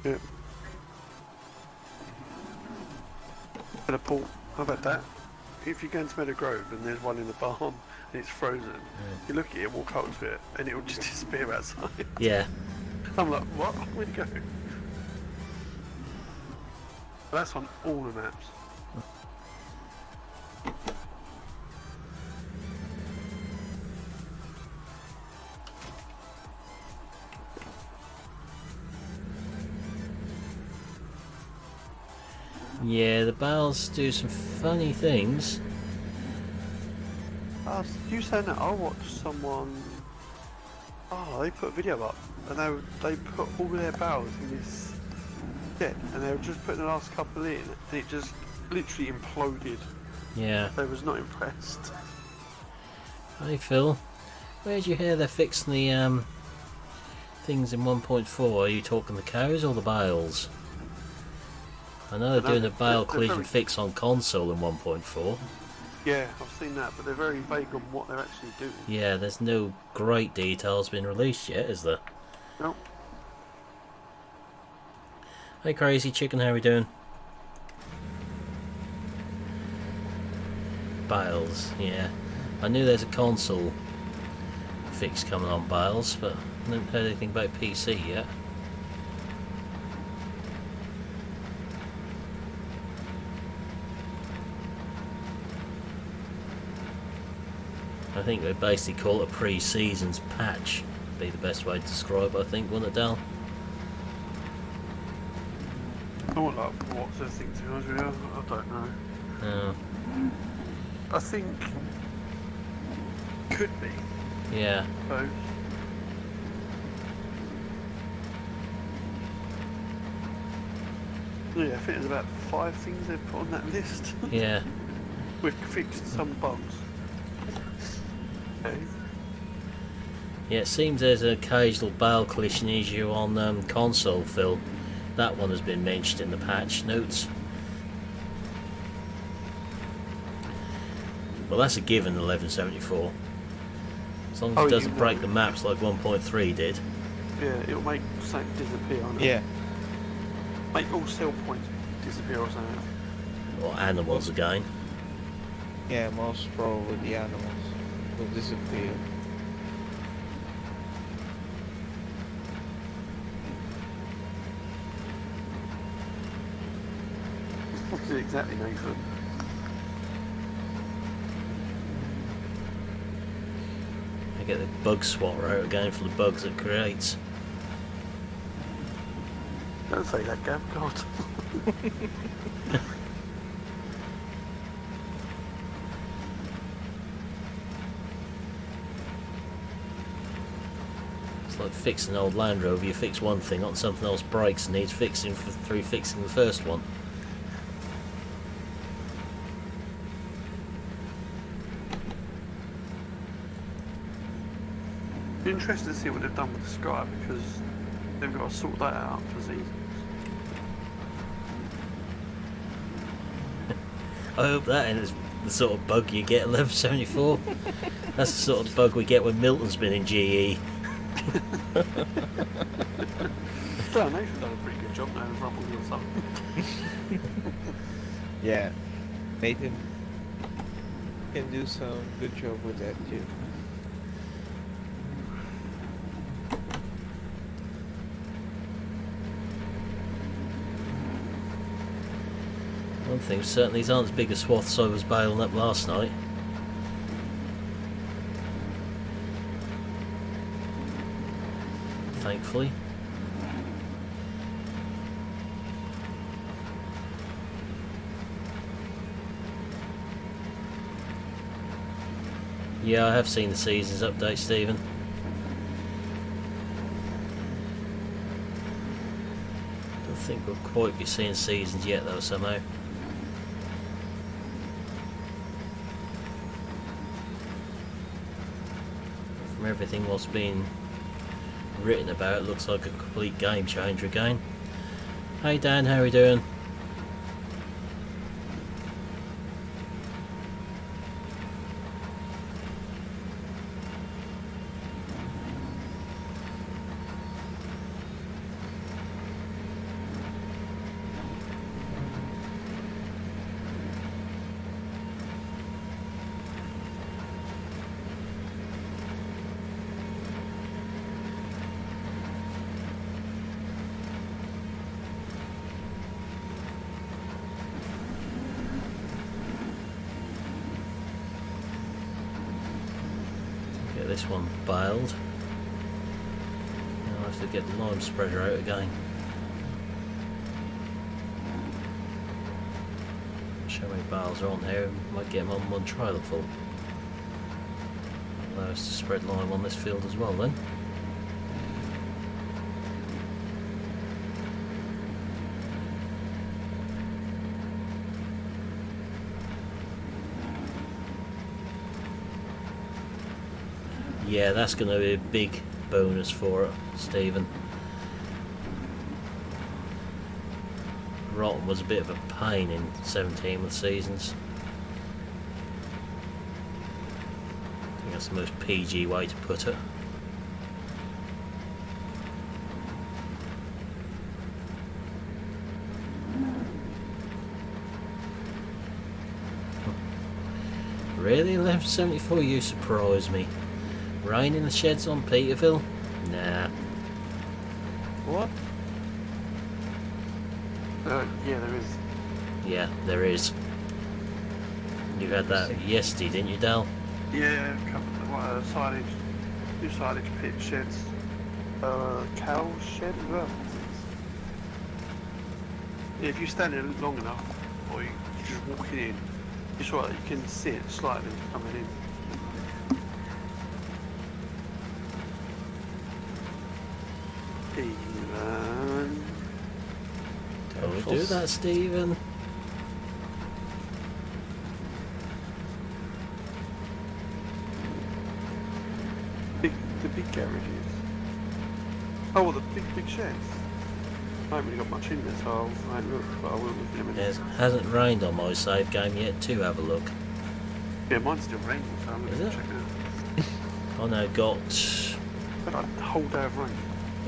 Yeah. But a pool. How about that? If you go into Meadow Grove and there's one in the barn and it's frozen, you look at it, walk up to it, and it will just disappear outside. Yeah. I'm like, what? Where'd it go? That's on all the maps. Yeah, the bales do some funny things. You saying that? I watched someone. Oh, they put a video up, and they put all their barrels in this kit, and they were just putting the last couple in, and it just literally imploded. Yeah. They was not impressed. Hey Phil, where'd you hear they're fixing the things in 1.4? Are you talking the cows or the bales? I know they're doing a bale collision fix on console in 1.4. Yeah, I've seen that, but they're very vague on what they're actually doing. Yeah, there's no great details been released yet, is there? Nope. Hey Crazy Chicken, how we doing? Biles, yeah. I knew there's a console fix coming on Biles, but I haven't heard anything about PC yet. I think they basically call it a pre-seasons patch. Be the best way to describe it, I think, wouldn't it, Dal? I want like what's the thing to be honest with you? I don't know. Oh, I think could be. yeah. So yeah, I think there's about 5 things they've put on that list. Yeah. We've fixed some bugs. Okay. Yeah, it seems there's an occasional bale collision issue on console, Phil. That one has been mentioned in the patch notes. Well, that's a given, 1174. As long as it doesn't break the maps like 1.3 did. Yeah, it'll make something disappear on it. Yeah. Make all sell points disappear or something. Or animals again. Yeah, most probably the animals will disappear. Exactly, Nathan. I get the bug swatter out again for the bugs it creates. Don't say that, Gav. God. It's like fixing an old Land Rover. You fix one thing on, something else breaks and needs fixing through fixing the first one. Be interested to see what they've done with the Sky because they've got to sort that out for seasons. I hope that is the sort of bug you get at 1174. That's the sort of bug we get when Milton's been in GE. Well, Nathan's done a pretty good job now with Rumble or something. Yeah. Nathan can do some good job with that too. One thing, certainly these aren't as big as swaths I was bailing up last night. Thankfully. Yeah, I have seen the seasons update, Stephen. Don't think we'll quite be seeing seasons yet though, somehow. From everything what's been written about, it looks like a complete game changer again. Hey Dan, how are we doing? This one baled. Now I'll have to get the lime spreader out again. Show how many bales are on here, might get them on one trailer full. Allow us to spread lime on this field as well then. Yeah, that's going to be a big bonus for it, Stephen. Rotten was a bit of a pain in 17 with seasons. That's the most PG way to put it. Really, 1174? You surprise me. Rain in the sheds on Peterville? Nah. What? Yeah, there is. Yeah, there is. You had that yesterday, didn't you, Dal? Yeah, a couple of silage, two silage pit sheds, cow shed as well. Yeah, if you stand in long enough, or you're just walking in, it's right, you can see it slightly coming in. Steven. Don't do that, Stephen. The big garages. Oh, well, the big sheds. I haven't really got much in there, so I haven't looked, but I will look in a minute. It hasn't rained on my save game yet to have a look. Yeah, mine's still raining, so I'm going to check it out. I know got But like the whole day of rain.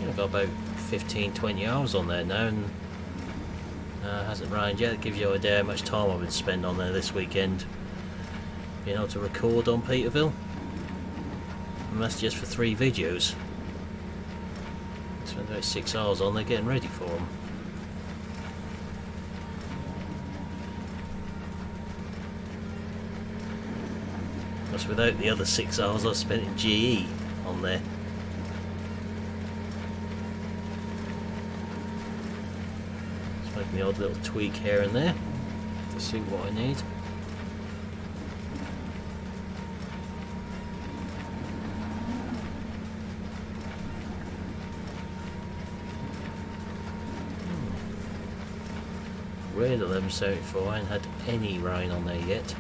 yeah, I've got about 15-20 hours on there now, and hasn't rained yet. It gives you an idea how much time I've been spending on there this weekend, being able to record on Peterville, and that's just for 3 videos. I spent about 6 hours on there getting ready for them. That's without the other 6 hours I spent in GE on there. Just making the odd little tweak here and there to suit what I need. Weird 1174, I ain't had any rain on there yet.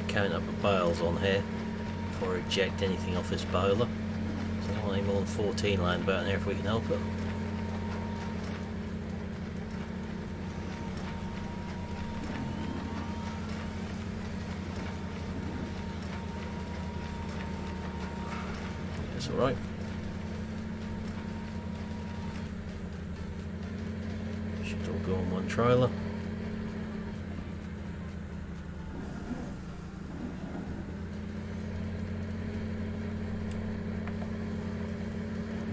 Count up the bales on here before I eject anything off this boiler. So I don't want any more than 14 lying about in there if we can help it. That's alright. Should all go on one trailer.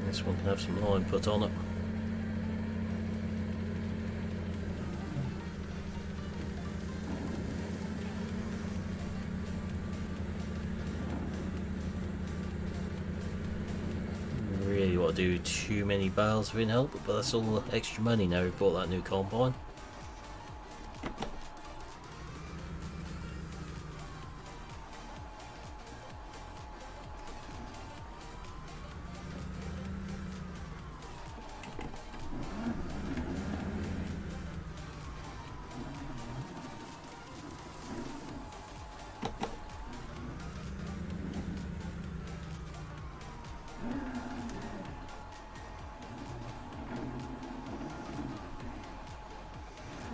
This one can have some line put on it. Really want to do too many bales if we can help it, but that's all the extra money now we bought that new combine.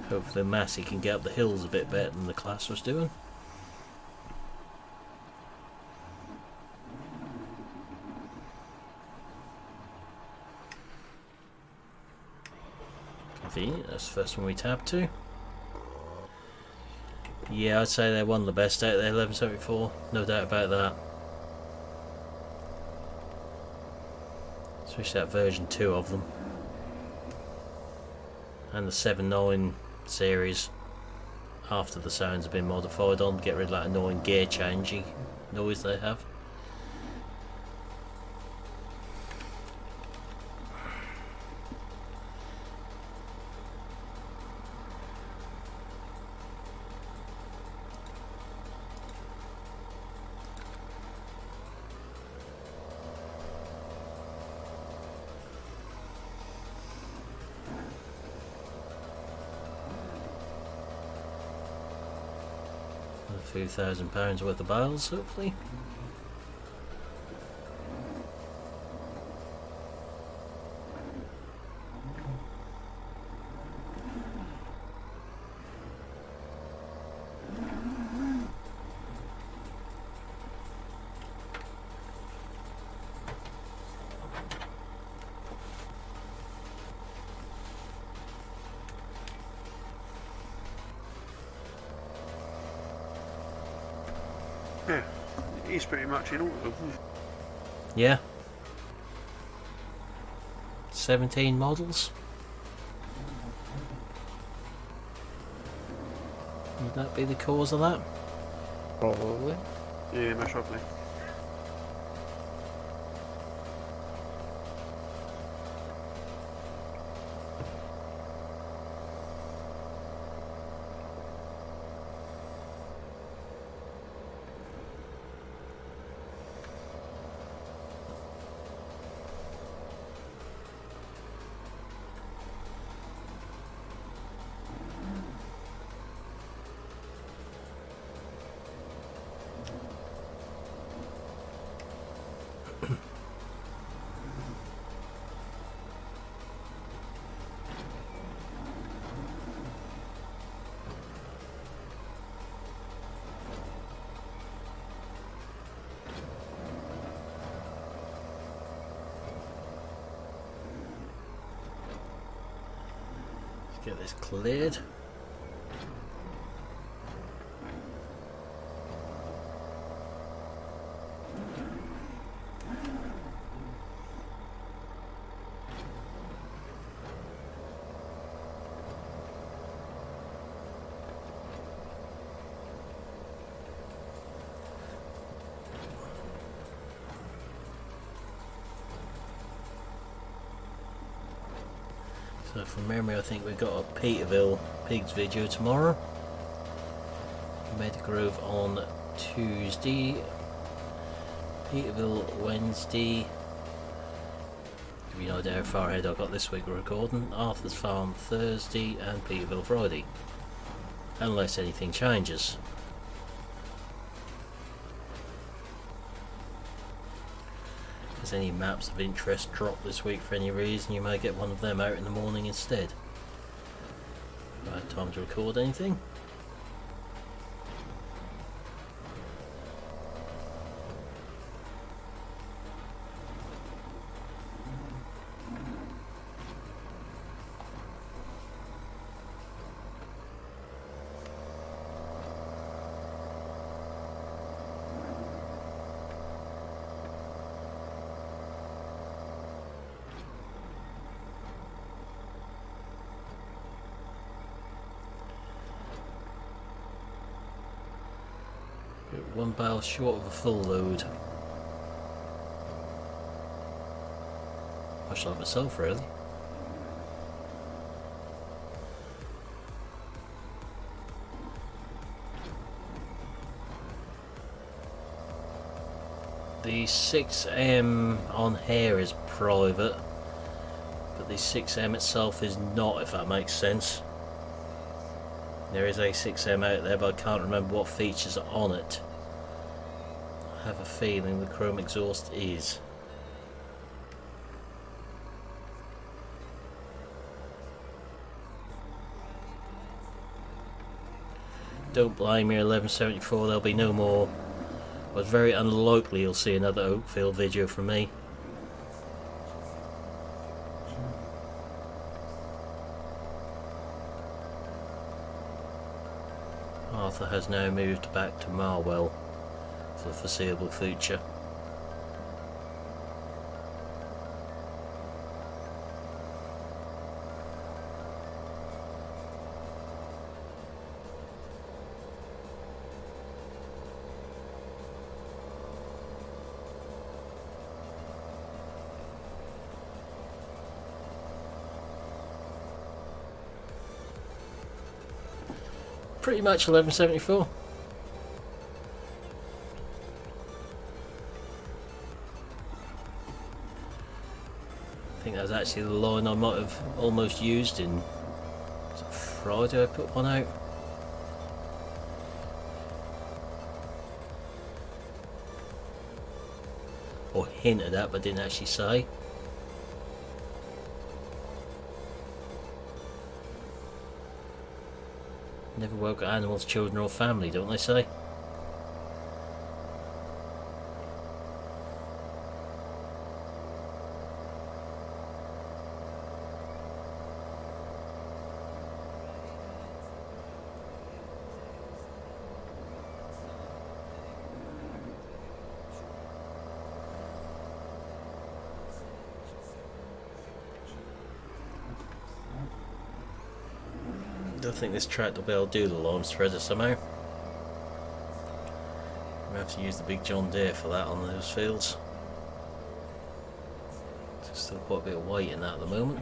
Hopefully Massey can get up the hills a bit better than the class was doing. Convenient, that's the first one we tabbed to. Yeah, I'd say they're one of the best out there, 1174, no doubt about that. Especially that version 2 of them. And the 7.9 series after the sounds have been modified on to get rid of that annoying gear changing noise they have. A few £1,000 worth of bales, hopefully. Yeah, he's pretty much in all of them. Yeah. 17 models. Would that be the cause of that? Probably. Yeah, most probably. Get this cleared. So from memory, I think we've got a Peterville Pigs video tomorrow. Meadow Grove on Tuesday. Peterville Wednesday. Give you no idea how far ahead I got this week recording. Arthur's Farm Thursday and Peterville Friday. Unless anything changes. If there's any maps of interest drop this week for any reason, you may get one of them out in the morning instead. Have I had time to record anything? One bale short of a full load. Much like myself, really. The 6M on here is private, but the 6M itself is not, if that makes sense. There is a 6M out there, but I can't remember what features are on it. I have a feeling the chrome exhaust is. Don't blame me, 1174, there'll be no more. But it's very unlikely you'll see another Oakfield video from me. Arthur has now moved back to Marwell for the foreseeable future. Pretty much 1174. I think that was actually the line I might have almost used in, was it Friday I put one out? Or hinted at but didn't actually say. Never woke animals, children or family, don't they say? don't think this track will be able to do the lime spreader somehow. We have to use the big John Deere for that on those fields. There's still quite a bit of weight in that at the moment.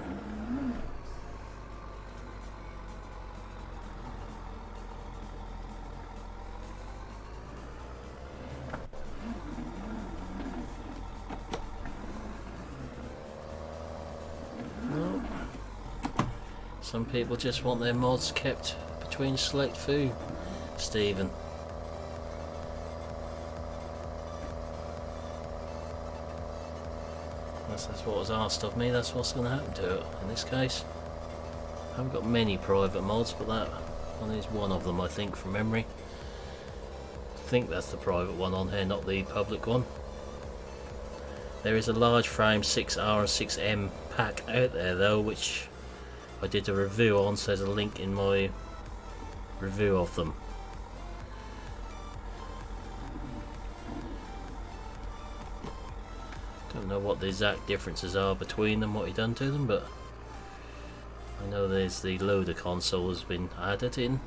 No. Some people just want their mods kept between select few, Stephen. That's what was asked of me, that's what's going to happen to it in this case. I haven't got many private mods, but that one is one of them, I think, from memory. I think that's the private one on here, not the public one. There is a large frame 6R and 6M pack out there though, which I did a review on, so there's a link in my review of them. Don't know what the exact differences are between them, what he done to them, but I know there's the loader console has been added in.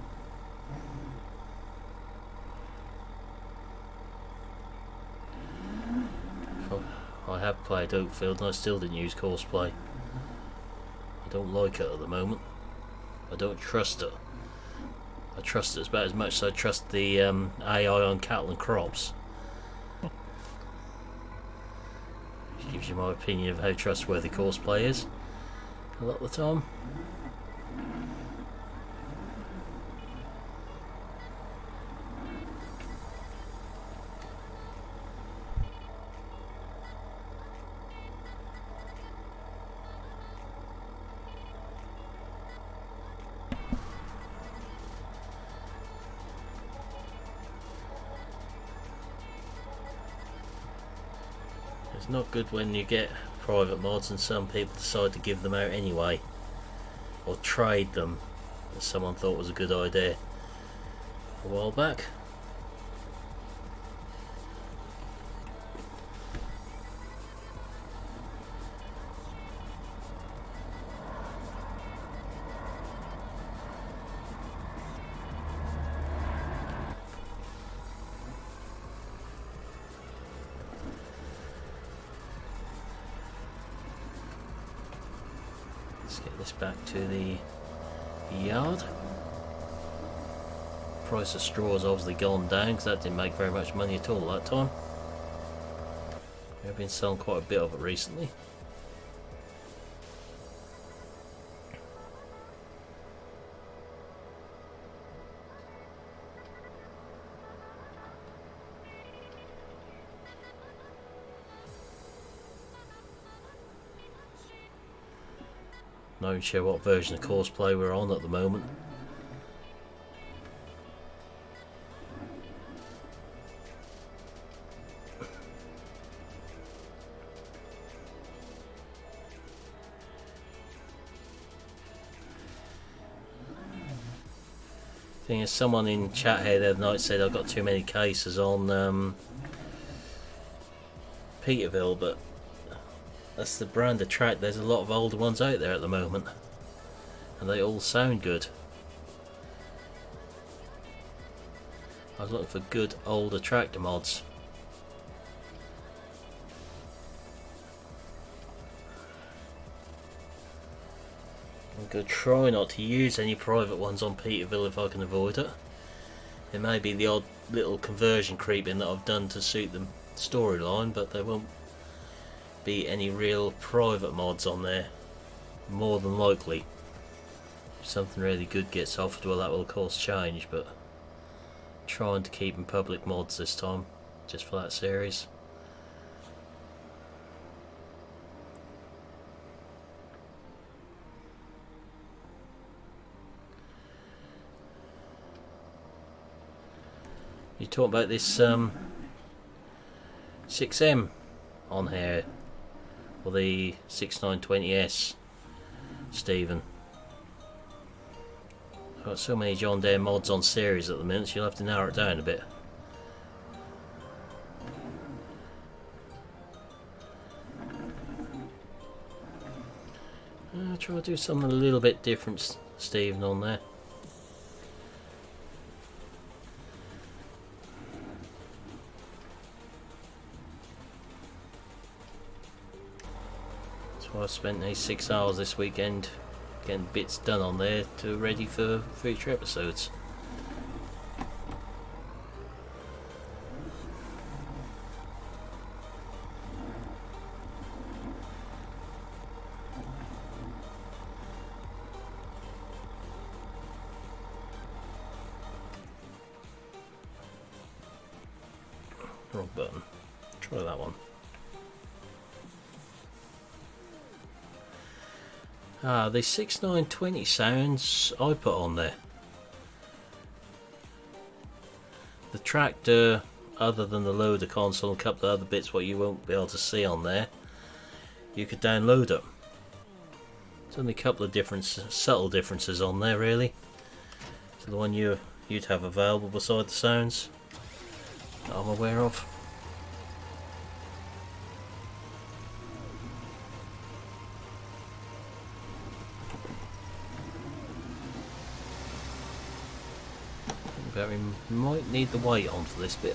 I have played Oakfield and I still didn't use Courseplay. I don't like it at the moment. I don't trust it. I trust it about as much as I trust the AI on cattle and crops. Which gives you my opinion of how trustworthy Courseplay is a lot of the time. It's not good when you get private mods and some people decide to give them out anyway, or trade them, as someone thought was a good idea a while back. Let's get this back to the yard. Price of straw has obviously gone down because that didn't make very much money at all that time. We've been selling quite a bit of it recently. Not even sure what version of Courseplay we're on at the moment. Thing is, someone in chat here the other night said I've got too many cases on Peterville, but that's the brand of track. There's a lot of older ones out there at the moment, and they all sound good. I was looking for good older tractor mods. I'm going to try not to use any private ones on Peterville if I can avoid it. There may be the odd little conversion creeping that I've done to suit the storyline, but there won't be any real private mods on there, more than likely. If something really good gets offered, well, that will of course change, but trying to keep in public mods this time, just for that series. You talk about this 6M on here, or the 6920S, Stephen. I've got so many John Deere mods on series at the minute, so you'll have to narrow it down a bit. I'll try to do something a little bit different, Stephen, on there. So I spent these 6 hours this weekend getting bits done on there to ready for future episodes. Wrong button. Try that one. The 6920 sounds I put on there. The tractor, other than the loader console and a couple of other bits what you won't be able to see on there, you could download it. There's only a couple of different subtle differences on there really. So the one you'd have available beside the sounds that I'm aware of. But we might need the weight on for this bit.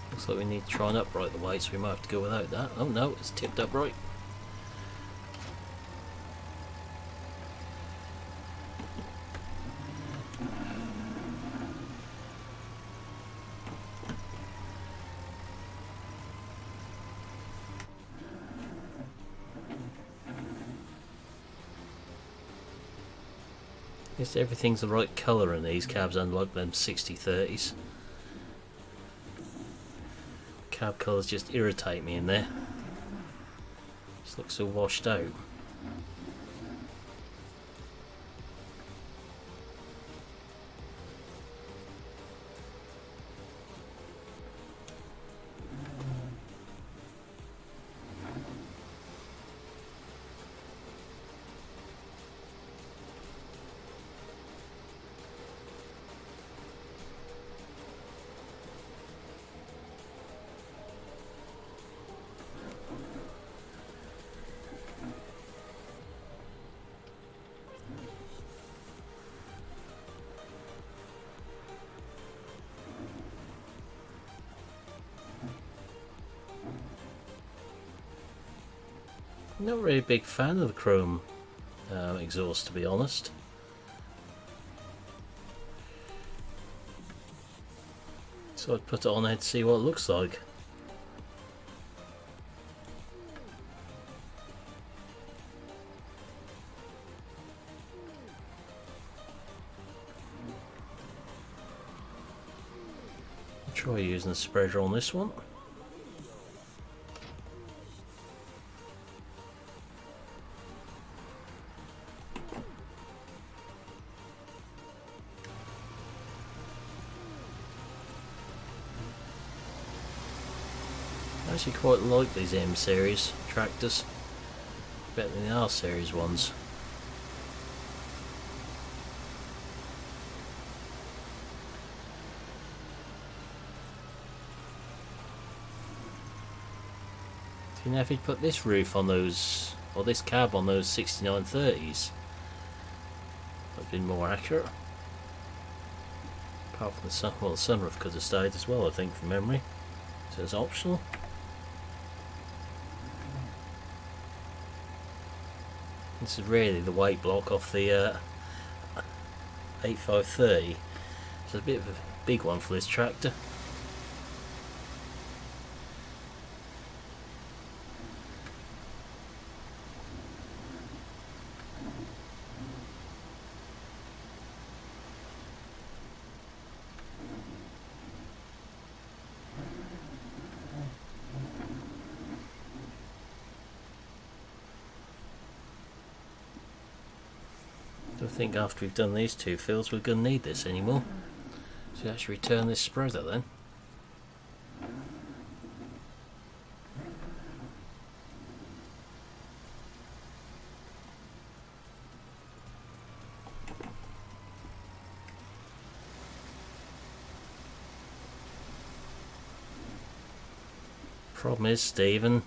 Looks like we need to try and upright the weight, so we might have to go without that. Oh no, it's tipped upright. Guess everything's the right colour in these cabs, unlike them 6030s. Cab colours just irritate me in there. Just looks so washed out. Not really a big fan of the chrome exhaust, to be honest. So I'd put it on there to see what it looks like. Try using the spreader on this one. I actually quite like these M series tractors, better than the R series ones. Do you know if you'd put this roof on those, or this cab on those 6930s, that'd been more accurate. Apart from the sun, well, the sunroof could have stayed as well, I think, from memory. So it's optional. This is really the weight block off the 8530. So it's a bit of a big one for this tractor. I think after we've done these two fills we're going to need this anymore. So actually return this spreader then. Problem is, Stephen,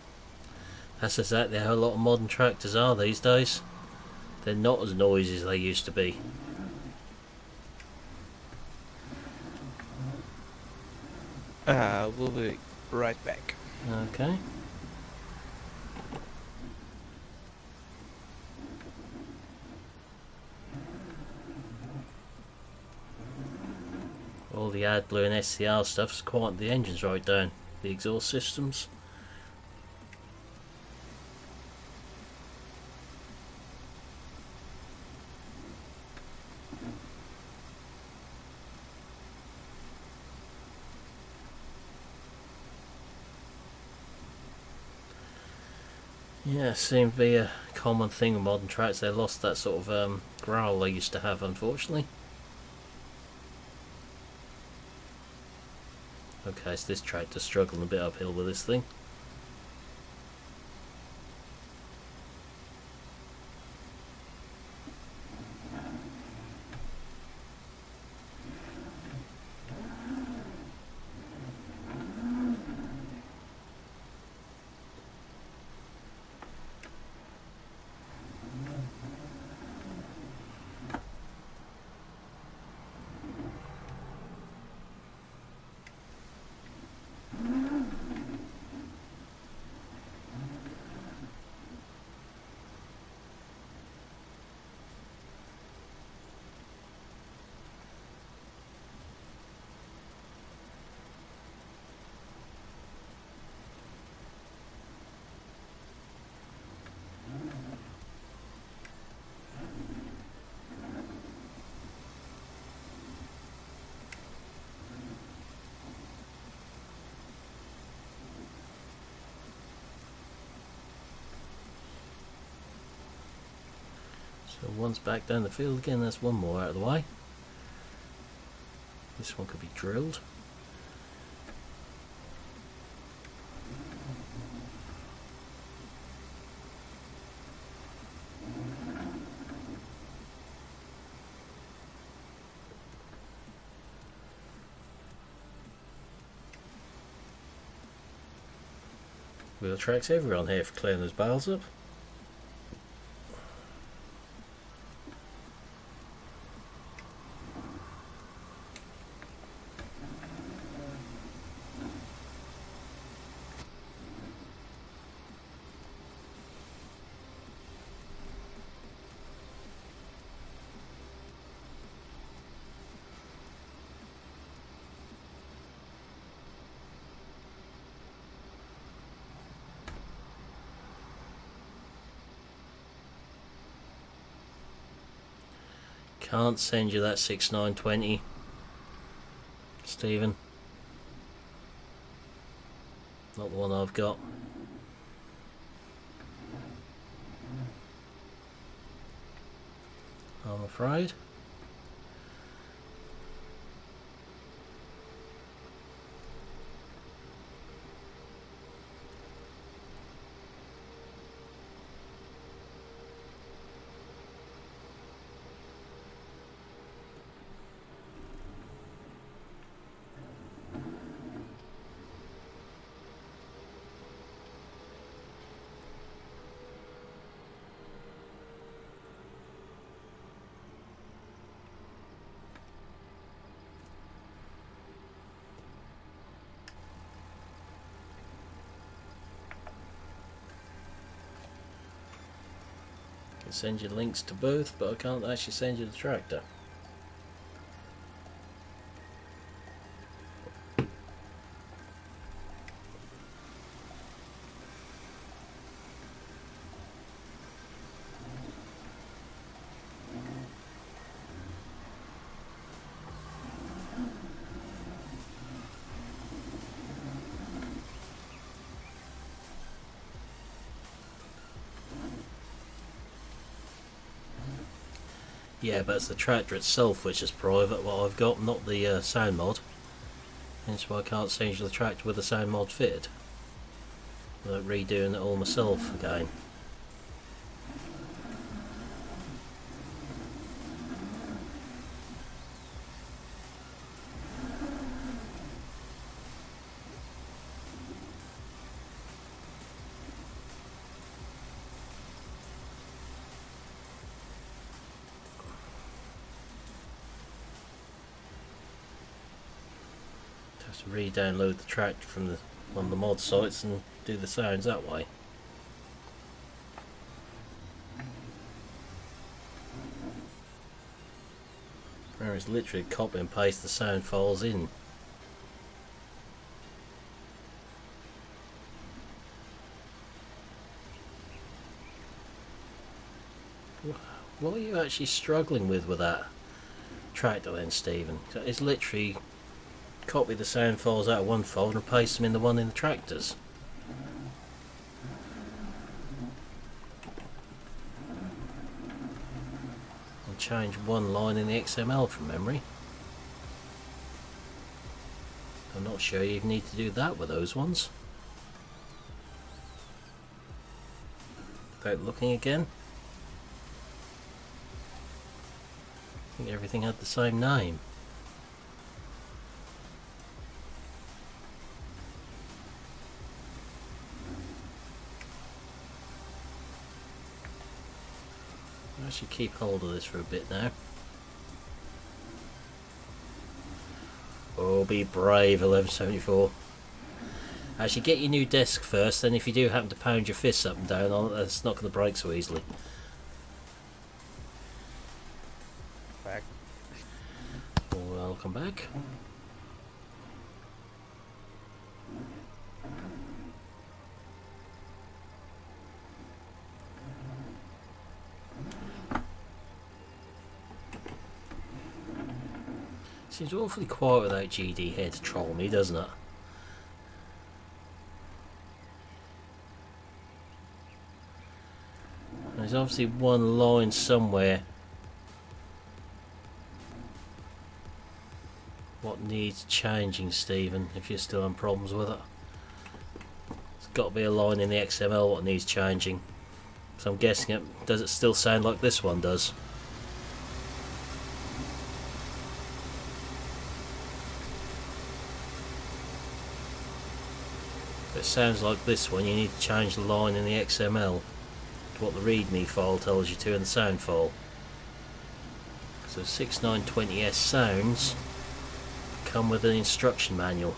That's exactly how a lot of modern tractors are these days. They're not as noisy as they used to be. We'll be right back. Okay. All the AdBlue and SCR stuff's quite the engines right down. The exhaust systems. Yeah, seems to be a common thing with modern tracks. They lost that sort of growl they used to have, unfortunately. Okay, so this tractor's struggling a bit uphill with this thing. So one's back down the field again, that's one more out of the way. This one could be drilled. Wheel tracks everyone here for clearing those bales up. Can't send you that 6920, Stephen. Not the one I've got. I'm afraid. I can send you links to both, but I can't actually send you the tractor. Yeah, but it's the tractor itself which is private, what I've got, not the sound mod. Hence why I can't send you the tractor with the sound mod fitted. Without redoing it all myself again. Have to re-download the track from one of the mod sites and do the sounds that way. Whereas literally copy and paste the sound files in. What are you actually struggling with that tractor then, Stephen? It's literally copy the sound files out of one folder and paste them in the one in the tractors. And change one line in the XML from memory. I'm not sure you even need to do that with those ones. Without looking again. I think everything had the same name. I should keep hold of this for a bit now. Oh, be brave, 1174. Actually, get your new desk first, then if you do happen to pound your fists up and down on it, it's not going to break so easily. Back. Welcome back. Seems awfully quiet without GD here to troll me, doesn't it? There's obviously one line somewhere. What needs changing, Stephen, if you're still having problems with it? There's got to be a line in the XML what needs changing. So I'm guessing it, does it still sound like this one does? If it sounds like this one, you need to change the line in the XML to what the readme file tells you to in the sound file. So 6920S sounds come with an instruction manual.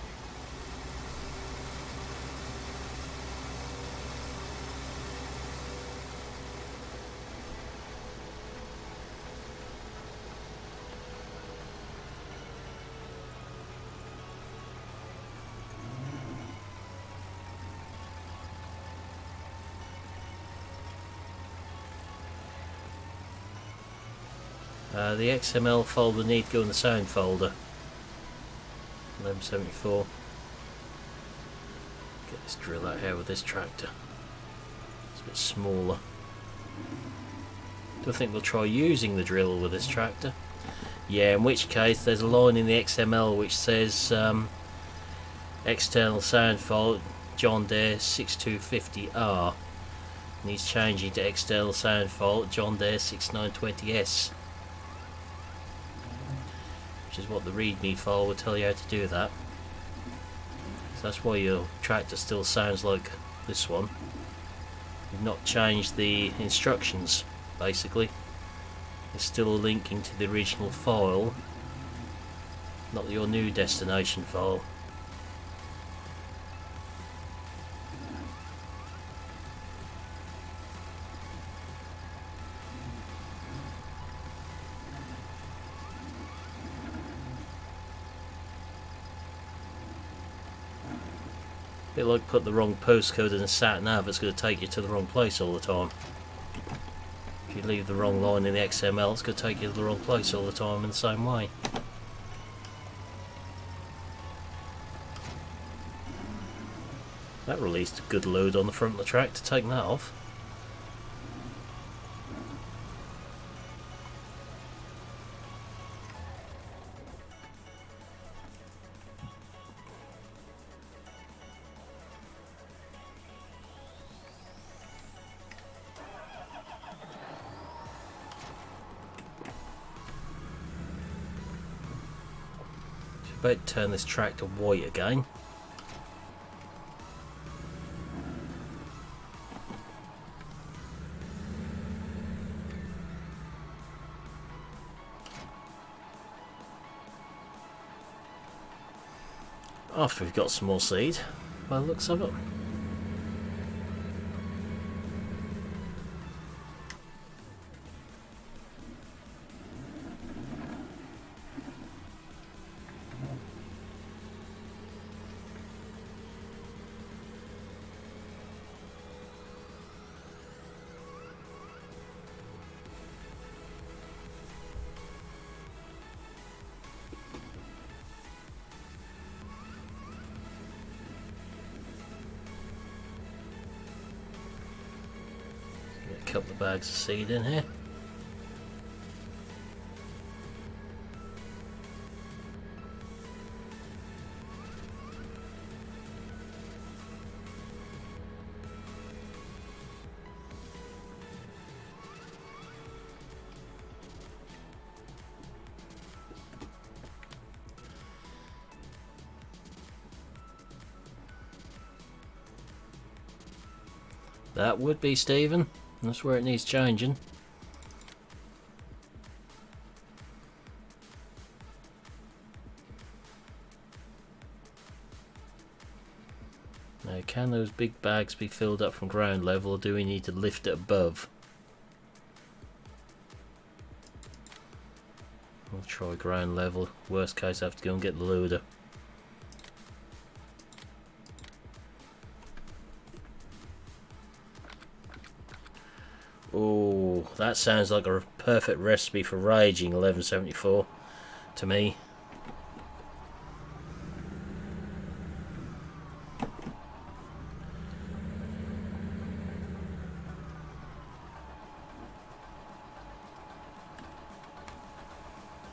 The XML folder need to go in the sound folder. 1174. Get this drill out here with this tractor. It's a bit smaller. Do I think we'll try using the drill with this tractor? Yeah, in which case there's a line in the XML which says external sound file John Deere 6250R needs changing to external sound file John Deere 6920S. Which is what the readme file will tell you how to do that. So that's why your tractor still sounds like this one. You've not changed the instructions, basically. It's still linking to the original file, not your new destination file. Bit like put the wrong postcode in a sat nav, it's going to take you to the wrong place all the time. If you leave the wrong line in the XML, it's going to take you to the wrong place all the time in the same way. That released a good load on the front of the track to take that off. About to turn this tractor white again. After we've got some more seed, by the looks of it. A couple of bags of seed in here. That would be Stephen. That's where it needs changing. Now, can those big bags be filled up from ground level, or do we need to lift it above? I'll try ground level. Worst case, I have to go and get the loader. Oh, that sounds like a perfect recipe for raging 1174 to me.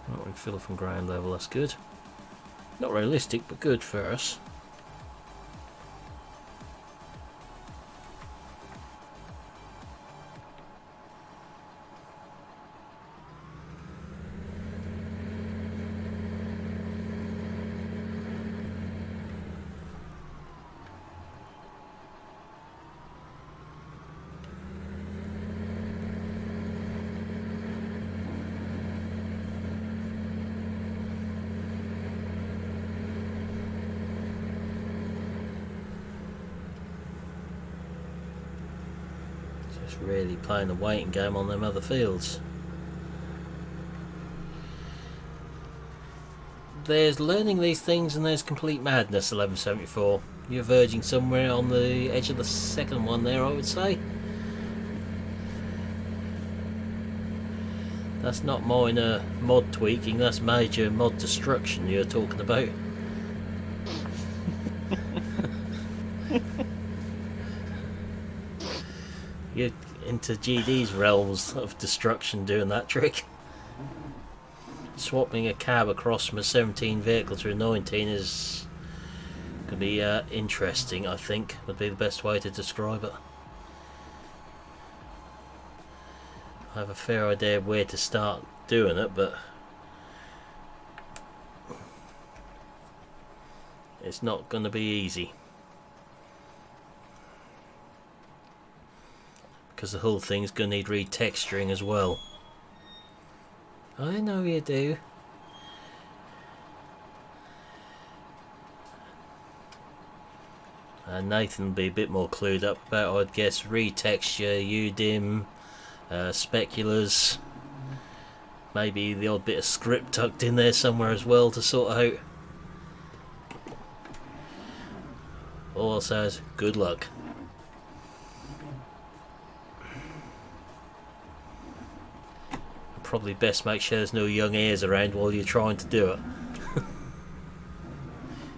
Right, we fill from ground level, that's good. Not realistic, but good for us. Just really playing the waiting game on them other fields. There's learning these things and there's complete madness, 1174. You're verging somewhere on the edge of the second one there, I would say. That's not minor mod tweaking, that's major mod destruction you're talking about. You're into GD's realms of destruction doing that trick. Swapping a cab across from a 17 vehicle to a 19 is going to be interesting, I think, would be the best way to describe it. I have a fair idea of where to start doing it, but it's not going to be easy. Because the whole thing's going to need retexturing as well. I know you do. Nathan will be a bit more clued up about, I'd guess, retexture, UDIM, speculars, maybe the odd bit of script tucked in there somewhere as well to sort out. All I'll say is good luck. Probably best make sure there's no young ears around while you're trying to do it.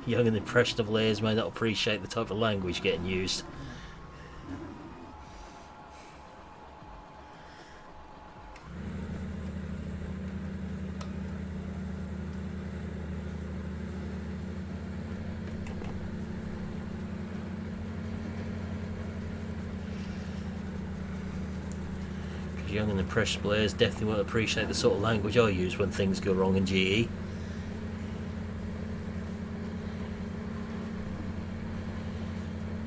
Young and impressionable ears may not appreciate the type of language getting used. Young and impressionable players definitely won't appreciate the sort of language I use when things go wrong in GE.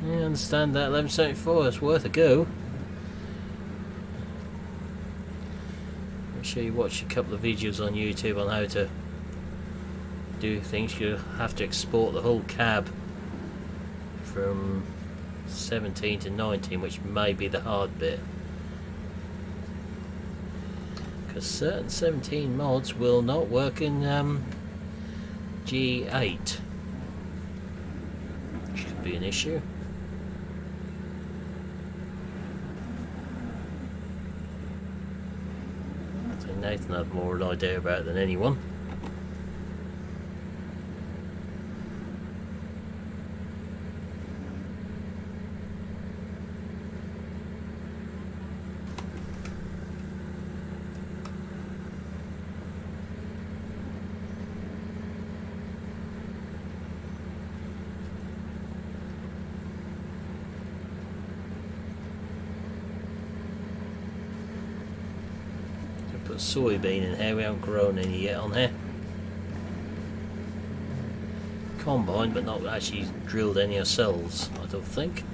Yeah, I understand that. 1174 is worth a go. Make sure you watch a couple of videos on YouTube on how to do things, you have to export the whole cab from 17 to 19, which may be the hard bit. Because certain 17 mods will not work in G8. Which could be an issue. So Nathan had more of an idea about it than anyone. Put soybean in here, we haven't grown any yet on here. Combine, but not actually drilled any ourselves, I don't think.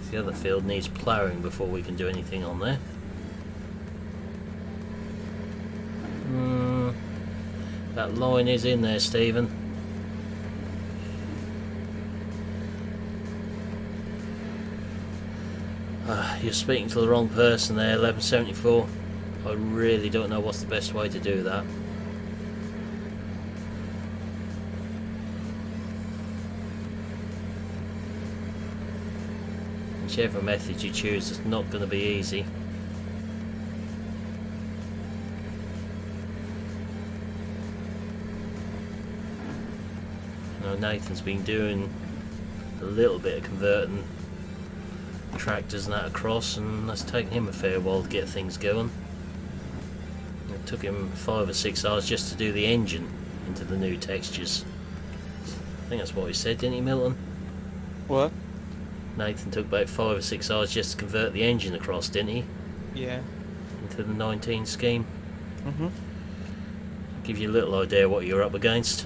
The other field needs ploughing before we can do anything on there. That line is in there, Stephen. You're speaking to the wrong person there, 1174. I really don't know what's the best way to do that. Whichever method you choose, it's not going to be easy. Now Nathan's been doing a little bit of converting tractors and that across, and that's taken him a fair while to get things going. It took him 5 or 6 hours just to do the engine into the new textures. I think that's what he said, didn't he, Milton? What? Nathan took about 5 or 6 hours just to convert the engine across, didn't he? Yeah. Into the 19 scheme. Mm-hmm. Give you a little idea what you're up against.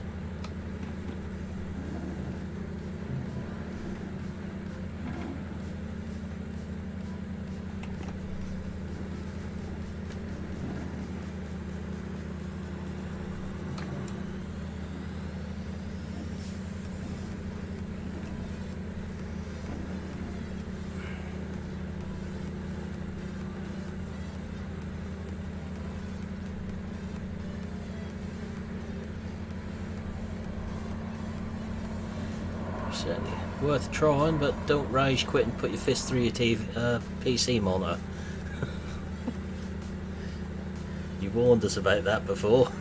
Certainly worth trying, but don't rage quit and put your fist through your PC monitor. You warned us about that before.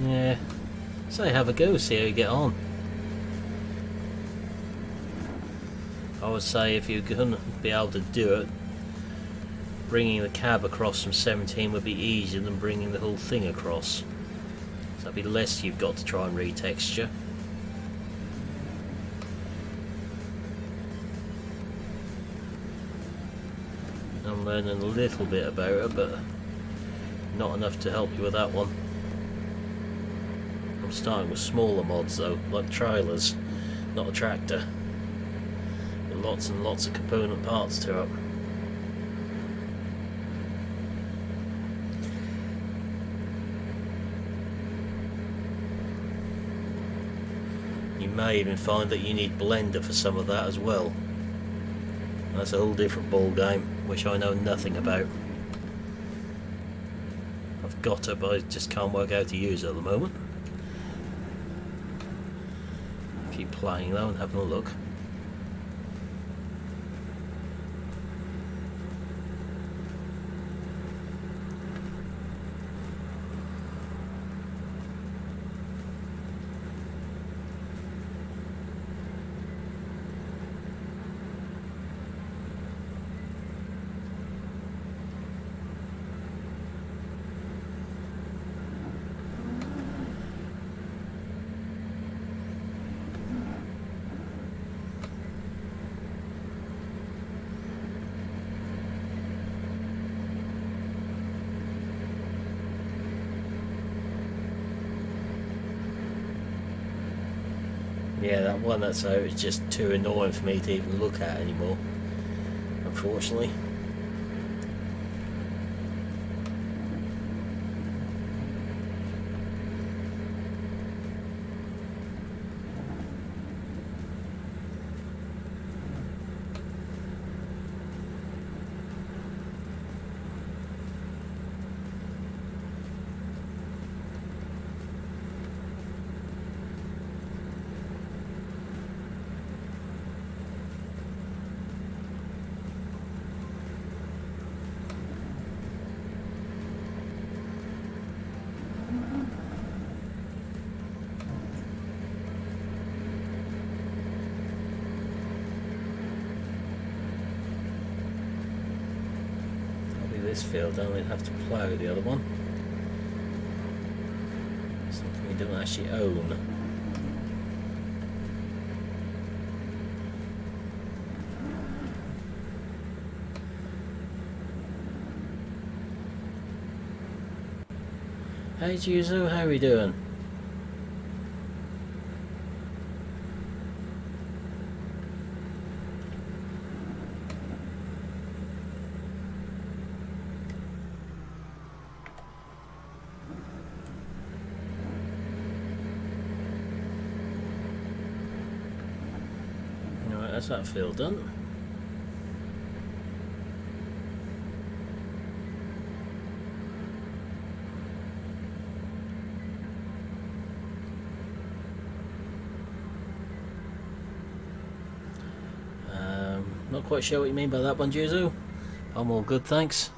Yeah, say have a go, see how you get on. I would say if you're going to be able to do it, bringing the cab across from 17 would be easier than bringing the whole thing across. So that'd be less you've got to try and retexture. I'm learning a little bit about it, but not enough to help you with that one. I'm starting with smaller mods though, like trailers, not a tractor. With lots and lots of component parts to it. You may even find that you need Blender for some of that as well. That's a whole different ball game, which I know nothing about. I've got it, but I just can't work out how to use it at the moment. Keep playing though and having a look. Yeah, that one that's out is just too annoying for me to even look at anymore, unfortunately. This field, then we'd have to plough the other one. Something we don't actually own. Hey Juzo, how are we doing? That's that field done. Not quite sure what you mean by that one, Juzo. I'm all good, thanks.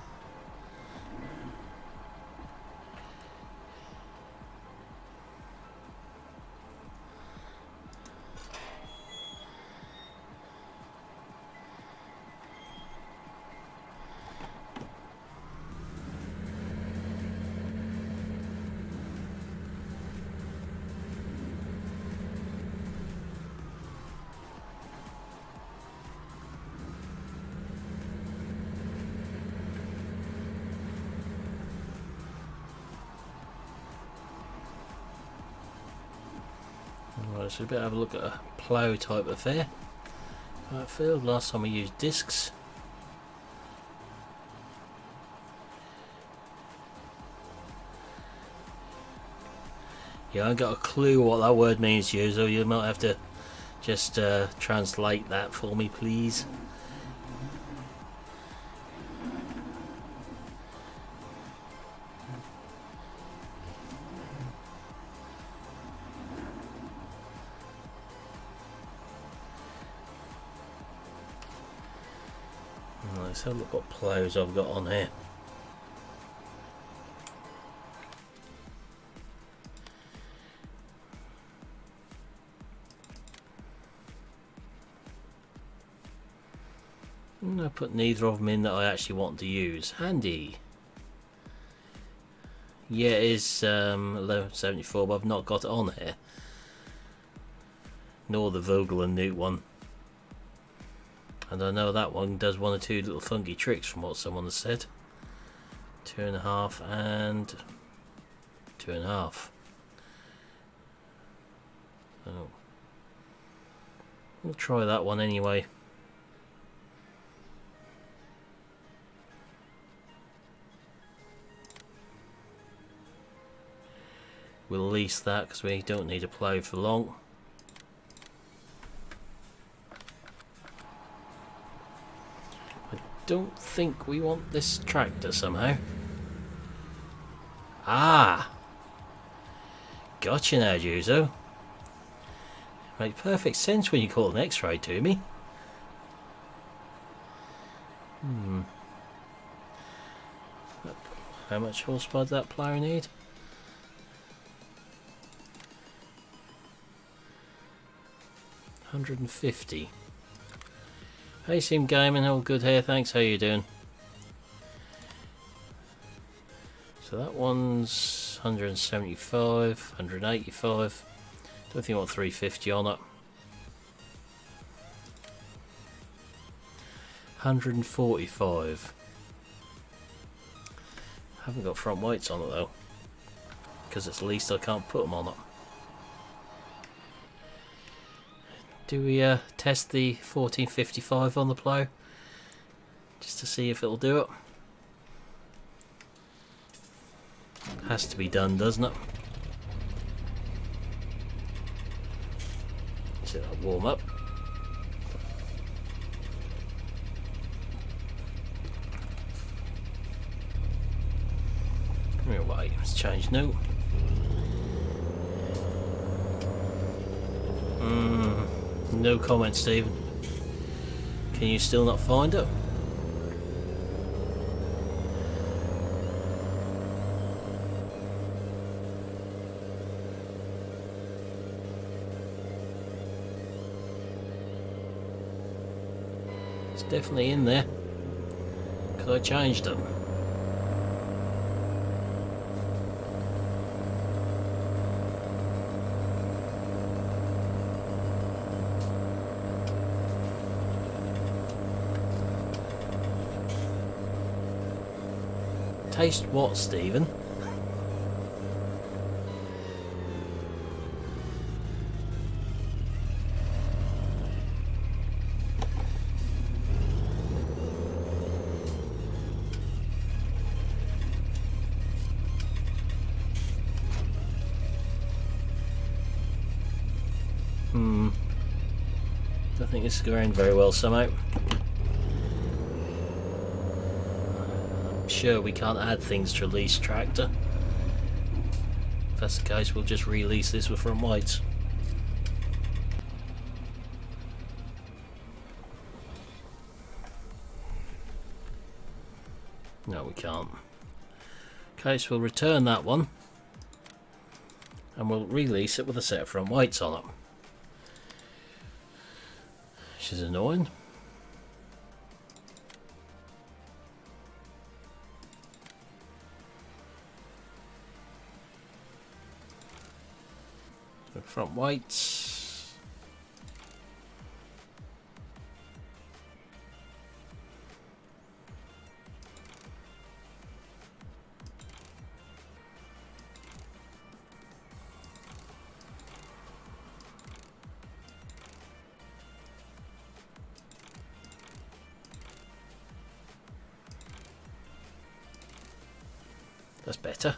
Right, so we better have a look at a plough type affair. Right field, last time we used discs. Yeah, I ain't got a clue what that word means, Yuzo. You might have to just translate that for me, please. Let's have a look what ploughs I've got on here. I put neither of them in that I actually want to use. Handy. Yeah, it is 1174, but I've not got it on here. Nor the Vogel and Newt one. And I know that one does one or two little funky tricks from what someone has said. 2.5 and 2.5. Oh. We'll try that one anyway. We'll lease that because we don't need to plough for long. Don't think we want this tractor somehow. Ah! Gotcha now, Juzo. Makes perfect sense when you call an X-ray to me. How much horsepower does that plough need? 150. Hey Sim Gaming, all good here, thanks, how you doing? So that one's 175, 185. Don't think I want 350 on it. 145. Haven't got front weights on it though, because it's leased I can't put them on it. do we test the 1455 on the plough? Just to see if it'll do it. Has to be done, doesn't it? So that'll warm up. Real way, let's change now. No comment, Stephen. Can you still not find it? It's definitely in there, because I changed it. Taste what, Stephen? Don't think this is going very well somehow. Sure, we can't add things to release tractor. If that's the case, we'll just release this with front whites. No, we can't. Okay, so we'll return that one and we'll release it with a set of front whites on it, which is annoying. Front whites. That's better.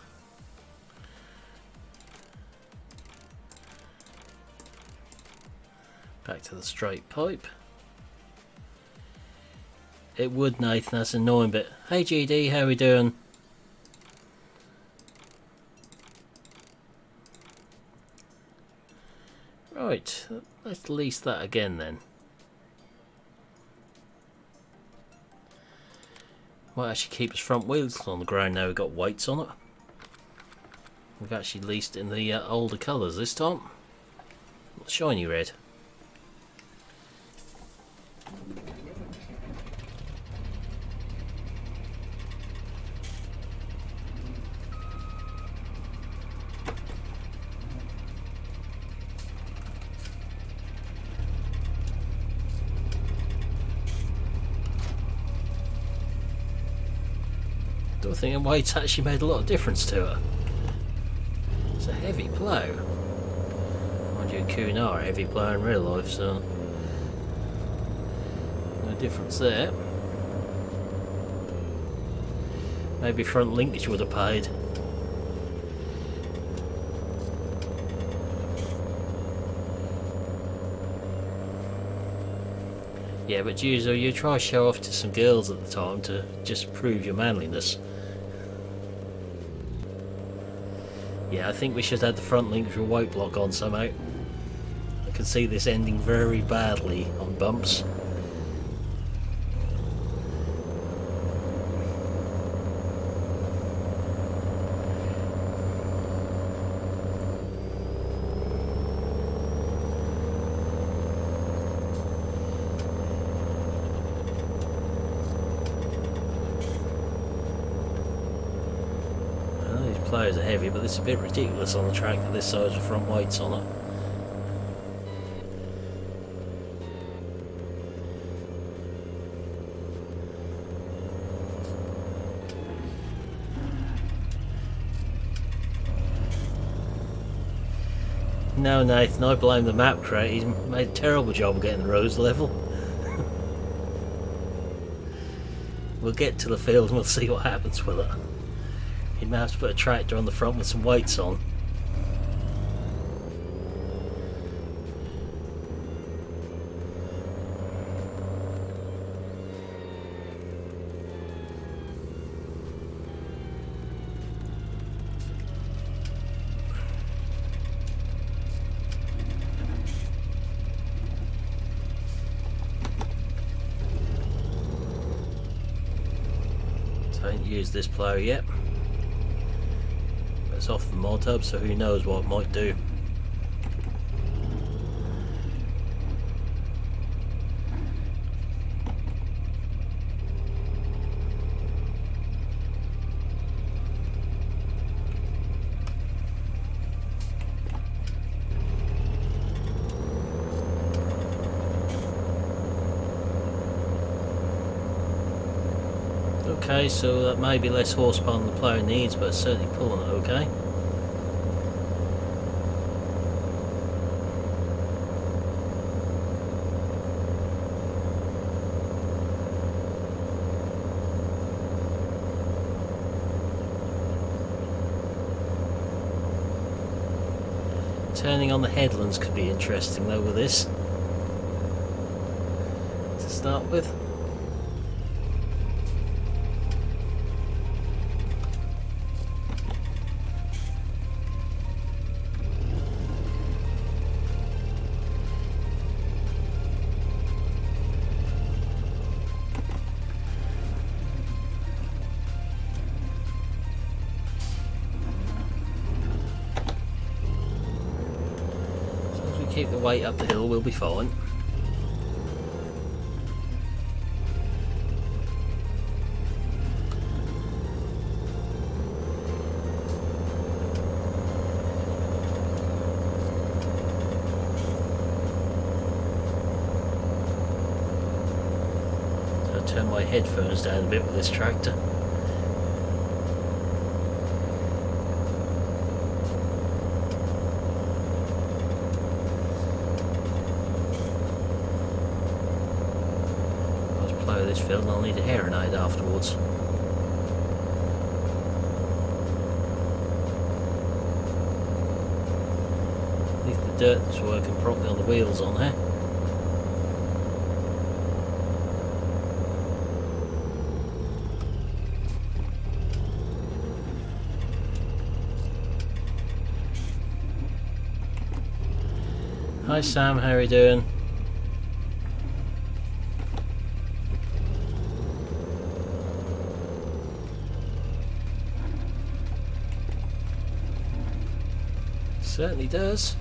Back to the straight pipe. It would, Nathan, that's an annoying bit. Hey GD, how we doing? Right, let's release that again then. Might actually keep his front wheels on the ground now we've got whites on it. We've actually leased in the older colours this time. Shiny red. Don't think the weight's actually made a lot of difference to it. It's a heavy plough. Mind you, Kuhn are a heavy plough in real life, so no difference there. Maybe front linkage would have paid. Yeah, but Juzo, you try to show off to some girls at the time to just prove your manliness. Yeah, I think we should have the front link with a white block on somehow. I can see this ending very badly on bumps. Players are heavy, but this is a bit ridiculous on the track with this size of front weights on it. No, Nathan, I blame the map creator. He's made a terrible job of getting the roads level. We'll get to the field and we'll see what happens with it. He may have to put a tractor on the front with some weights on. I haven't used this plough yet. But it's off the mod hub, so who knows what it might do. Okay, so that may be less horsepower than the plough needs, but it's certainly pulling it okay. Turning on the headlands could be interesting though with this, to start with. Keep the weight up the hill, we'll be fine. So I'll turn my headphones down a bit with this tractor. This field and I'll need a hearing aid afterwards. At least the dirt's working properly on the wheels on here. Hi Sam, how are you doing? Certainly does.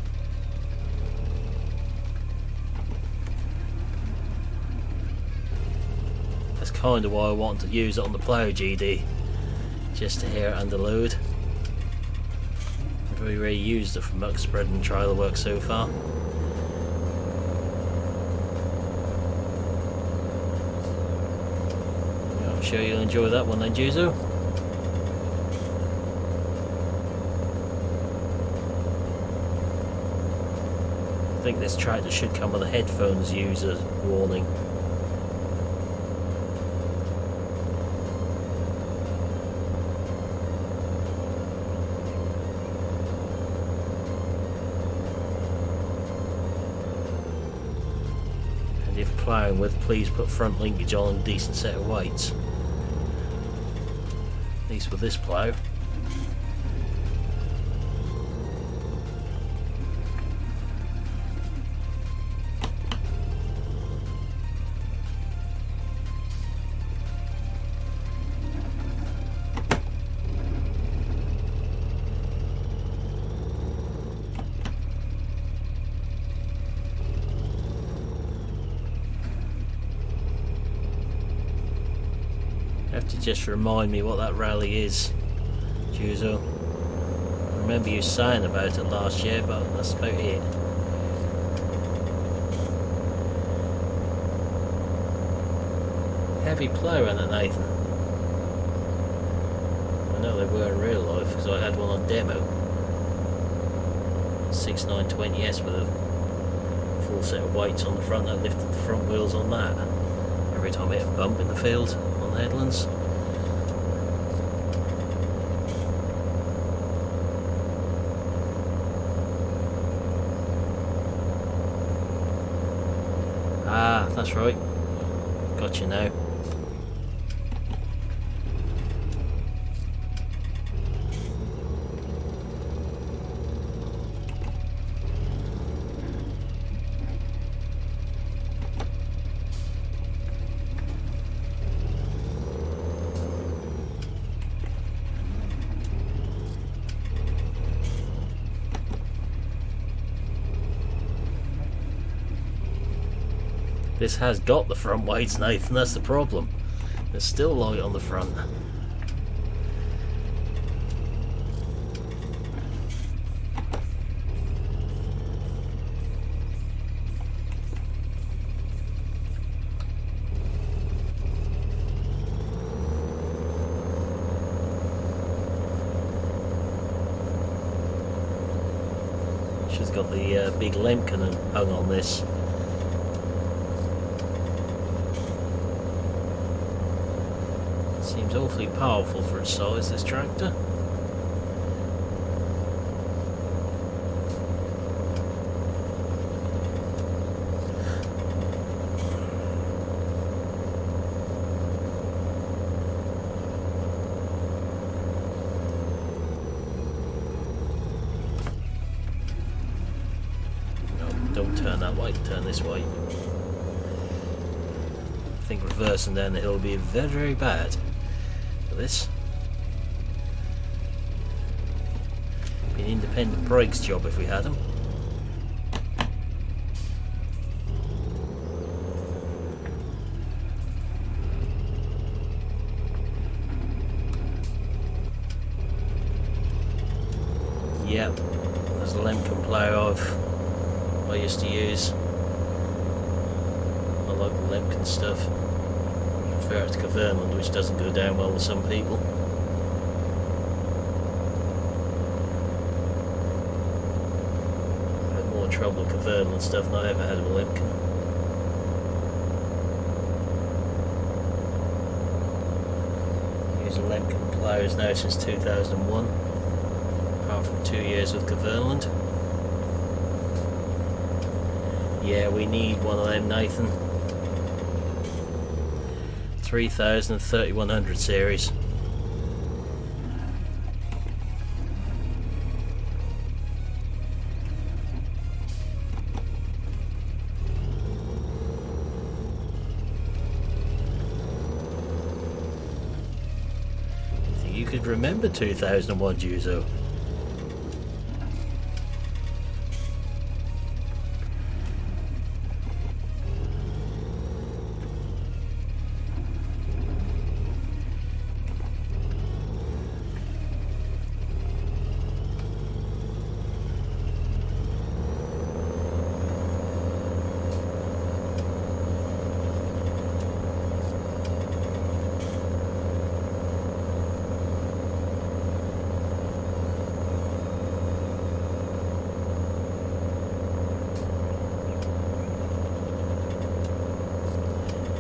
That's kind of why I want to use it on the plough GD, just to hear it under load. I've really used it for muck spread and trailer work so far. I'm sure you'll enjoy that one then, Juzo. I think this tractor should come with a headphones user warning. And if ploughing with, please put front linkage on and a decent set of weights. At least with this plough. Have to just remind me what that rally is, Juzo. I remember you saying about it last year, but that's about it. Heavy plough in it, Nathan. I know they were in real life because I had one on demo. 6920S with a full set of weights on the front. I lifted the front wheels on that every time I hit a bump in the field on the headlands. Ah, that's right. Got you now. This has got the front weights, Nathan, that's the problem. There's still light on the front. She's got the big Lemken hung on this. Seems awfully powerful for its size, this tractor. No, don't turn that way, turn this way. I think reversing down the hill would be very, very bad. This be an independent brakes job if we had them. Yep, there's the Lemken plough I used to use. I like the Lemken stuff. Prefer it to Kverneland, which doesn't go down well with some people. I've had more trouble with Kverneland stuff than I ever had with Lemken. Using Lemken ploughs now since 2001, apart from 2 years with Kverneland. Yeah, we need one of them, Nathan. 3000 and 3100 series. You think you could remember 2001, Juzo?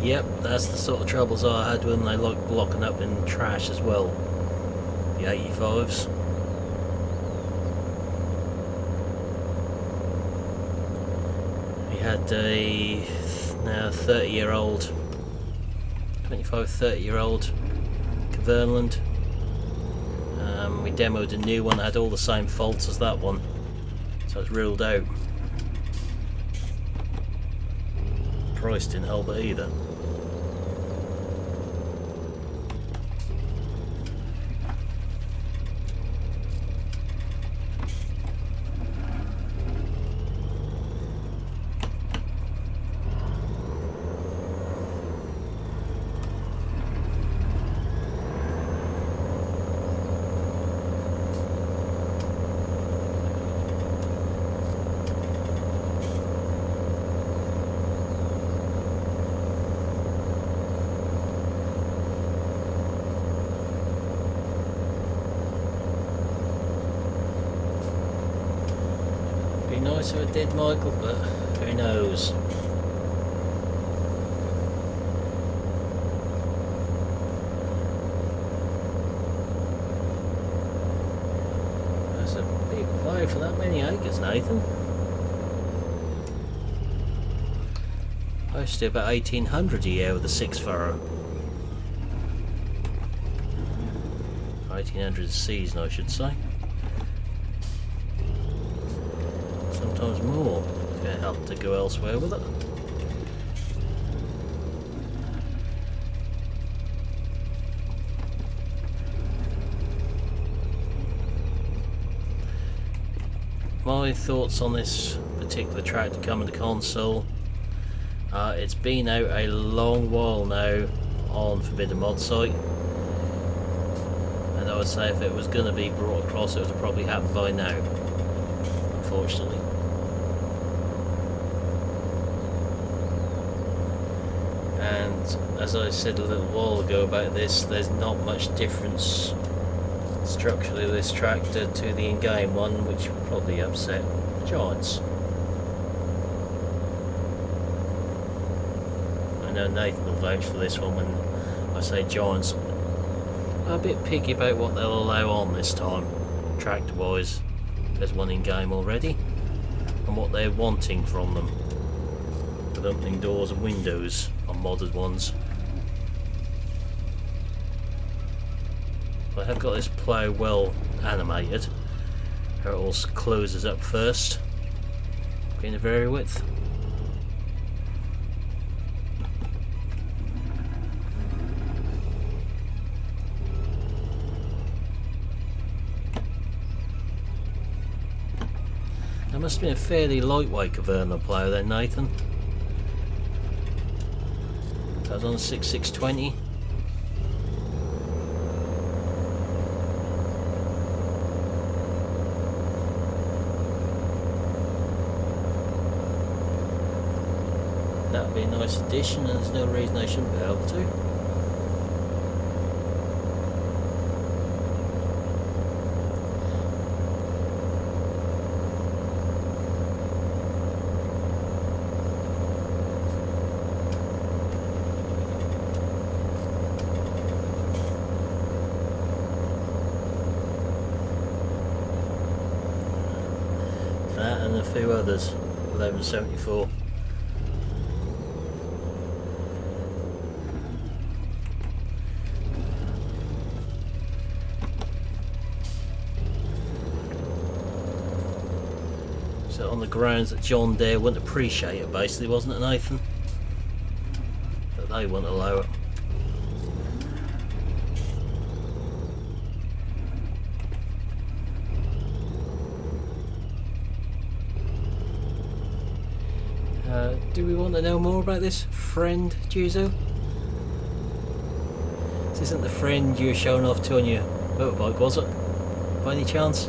Yep, that's the sort of troubles I had when they like blocking up in trash as well. The 85s. We had a now 30-year-old, 30-year-old Kverneland. We demoed a new one that had all the same faults as that one, so it's ruled out. Price didn't help it either. be nice if it did, Michael, but who knows? That's a big play for that many acres, Nathan. I used to do about 1800 a year with a 6 furrow. 1800 a season, I should say. Sometimes more. Gonna help to go elsewhere with it. My thoughts on this particular tractor coming to console. It's been out a long while now on Forbidden Mod site, and I would say if it was going to be brought across, it would have probably happened by now, unfortunately. And as I said a little while ago about this, there's not much difference structurally with this tractor to the in-game one, which will probably upset giants. I know Nathan will vouch for this one when I say giants are a bit picky about what they'll allow on this time, tractor wise. There's one in game already, and what they're wanting from them, with opening doors and windows on modded ones. I have got this plough well animated, how it all closes up first, being a vary width. That must have been a fairly lightweight Caverna plough then, Nathan. That was on a 6620. That would be a nice addition, and there's no reason I shouldn't be able to. That and a few others, 1174. So on the grounds that John Deere wouldn't appreciate it, basically, wasn't it, Nathan? That they wouldn't allow it. Do we want to know more about this friend, Juzo? This isn't the friend you were showing off to on your motorbike, was it? By any chance?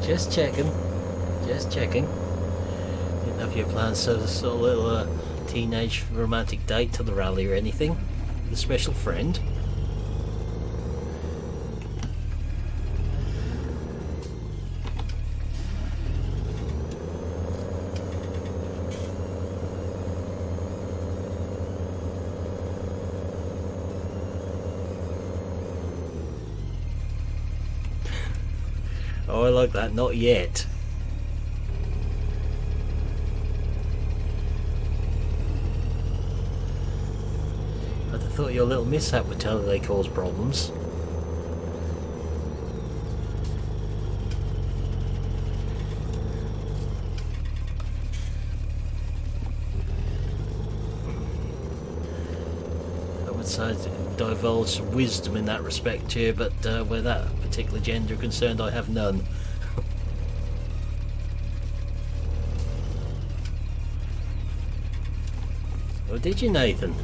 Just checking. Just checking. Didn't know if you planned some sort of little teenage romantic date to the rally or anything. With a special friend. Oh, I like that. Not yet. I'd have thought your little mishap would tell you they cause problems. I would say divulge some wisdom in that respect here, but where that particular gender concerned, I have none. Oh, did you, Nathan?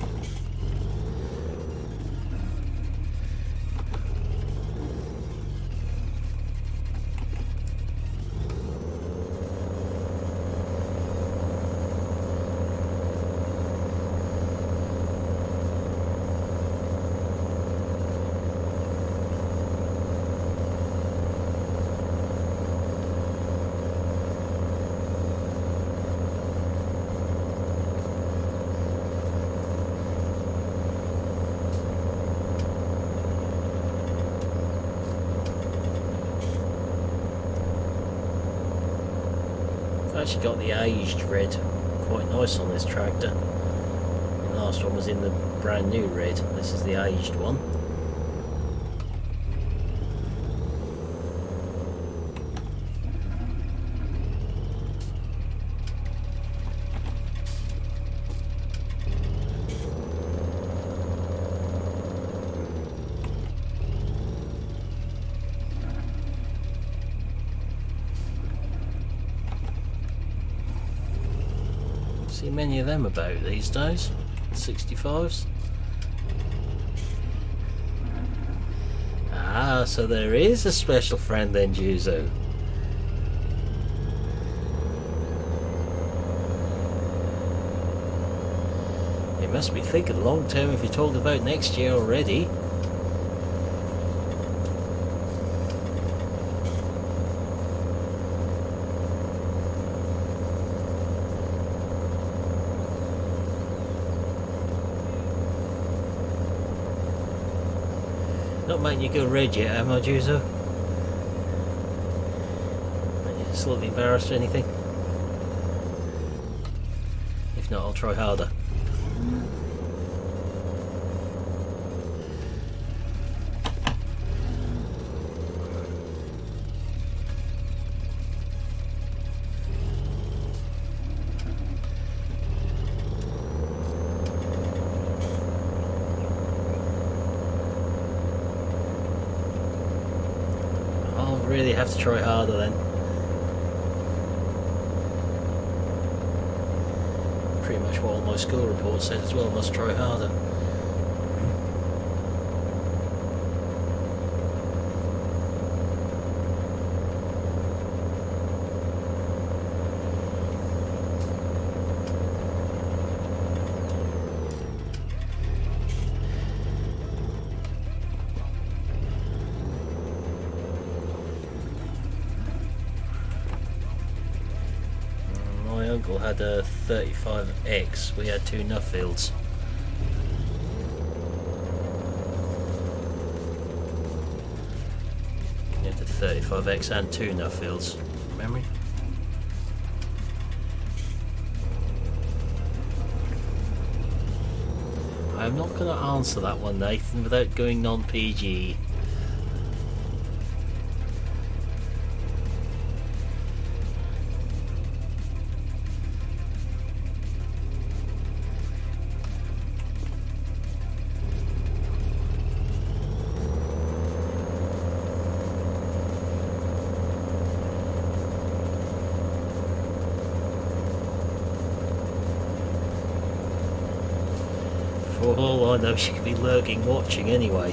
I've actually got the aged red quite nice on this tractor. The last one was in the brand new red. This is the aged one. See many of them about these days. 65s. Ah, so there is a special friend then, Juzo. You must be thinking long term if you're talking about next year already. Not making you go red yet, am I, Juzo? Are you slightly embarrassed or anything? If not, I'll try harder. Really have to try harder then. Pretty much what all my school reports said as well, must try harder. My uncle had a 35X, we had two Nuffields. You had the 35X and two Nuffields. Memory? I'm not going to answer that one, Nathan, without going non-PG. For all I know, she could be lurking watching anyway.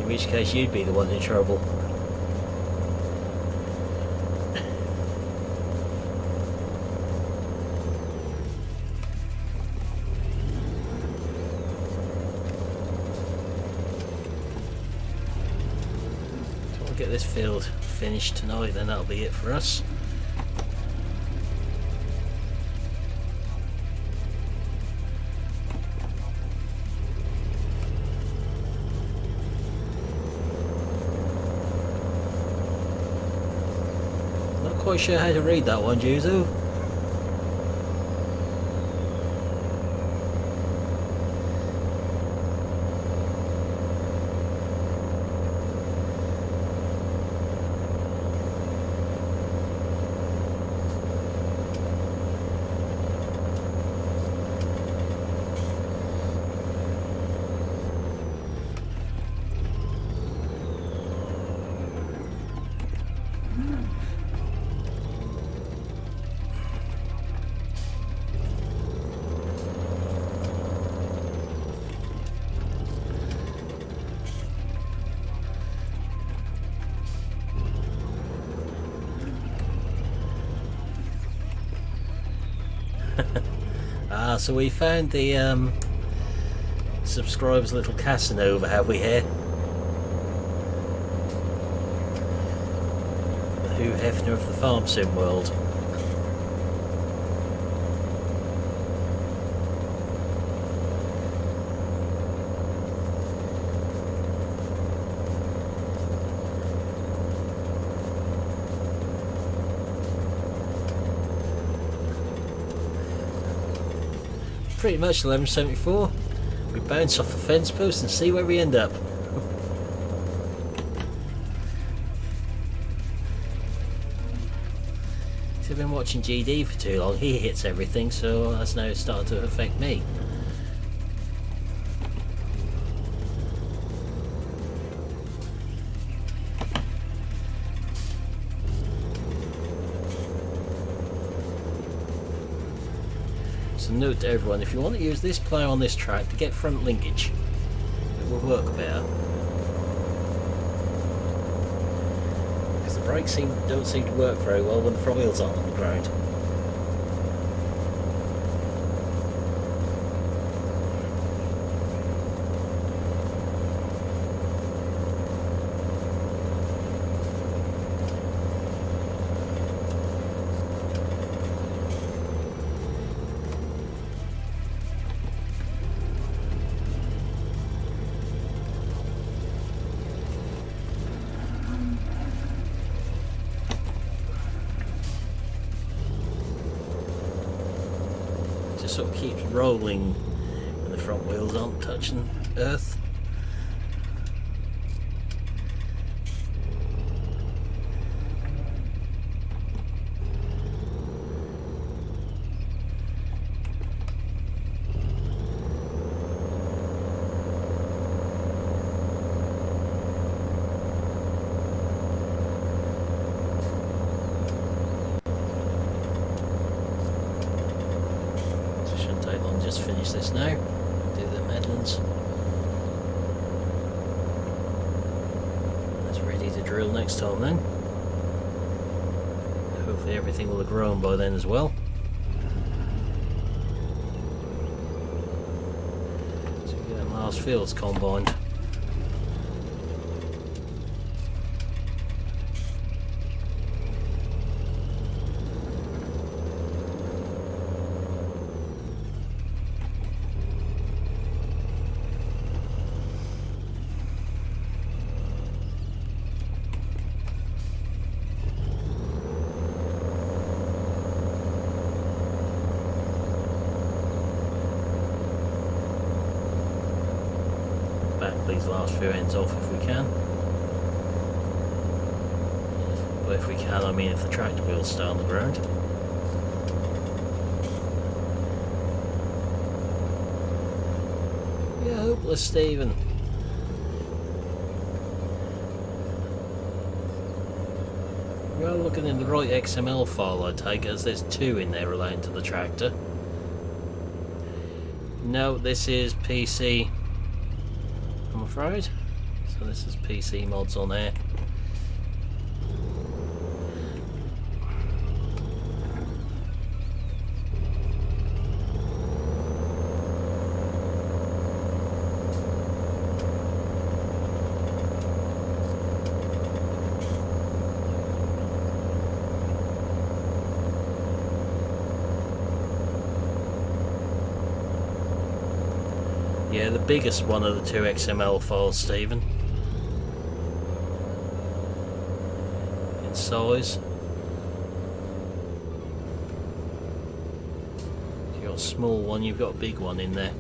In which case you'd be the one in trouble. So I'll get this field finished tonight, then that'll be it for us. Quite sure how to read that one, Juzo. So we found the subscriber's little Casanova, have we here? The Hugh Hefner of the farm sim world. pretty much 1174. We bounce off a fence post and see where we end up. So I've been watching GD for too long. He hits everything, so that's now started to affect me. So note to everyone, if you want to use this plough on this track to get front linkage, it will work better. Because the brakes don't seem to work very well when the front wheels aren't on the ground. Sort of keeps rolling when the front wheels aren't touching earth. Just finish this now, do the Medlands. That's ready to drill next time then. Hopefully everything will have grown by then as well. So we get them last fields combined. These last few ends off if we can. But if we can, I mean if the tractor wheels stay on the ground. Yeah, hopeless Stephen. We are looking in the right XML file, I take it, as there's two in there relating to the tractor. No, this is PC, I'm afraid. So this is PC mods on there. Yeah, the biggest one of the two XML files, Stephen. In size. You've got a small one, you've got a big one in there.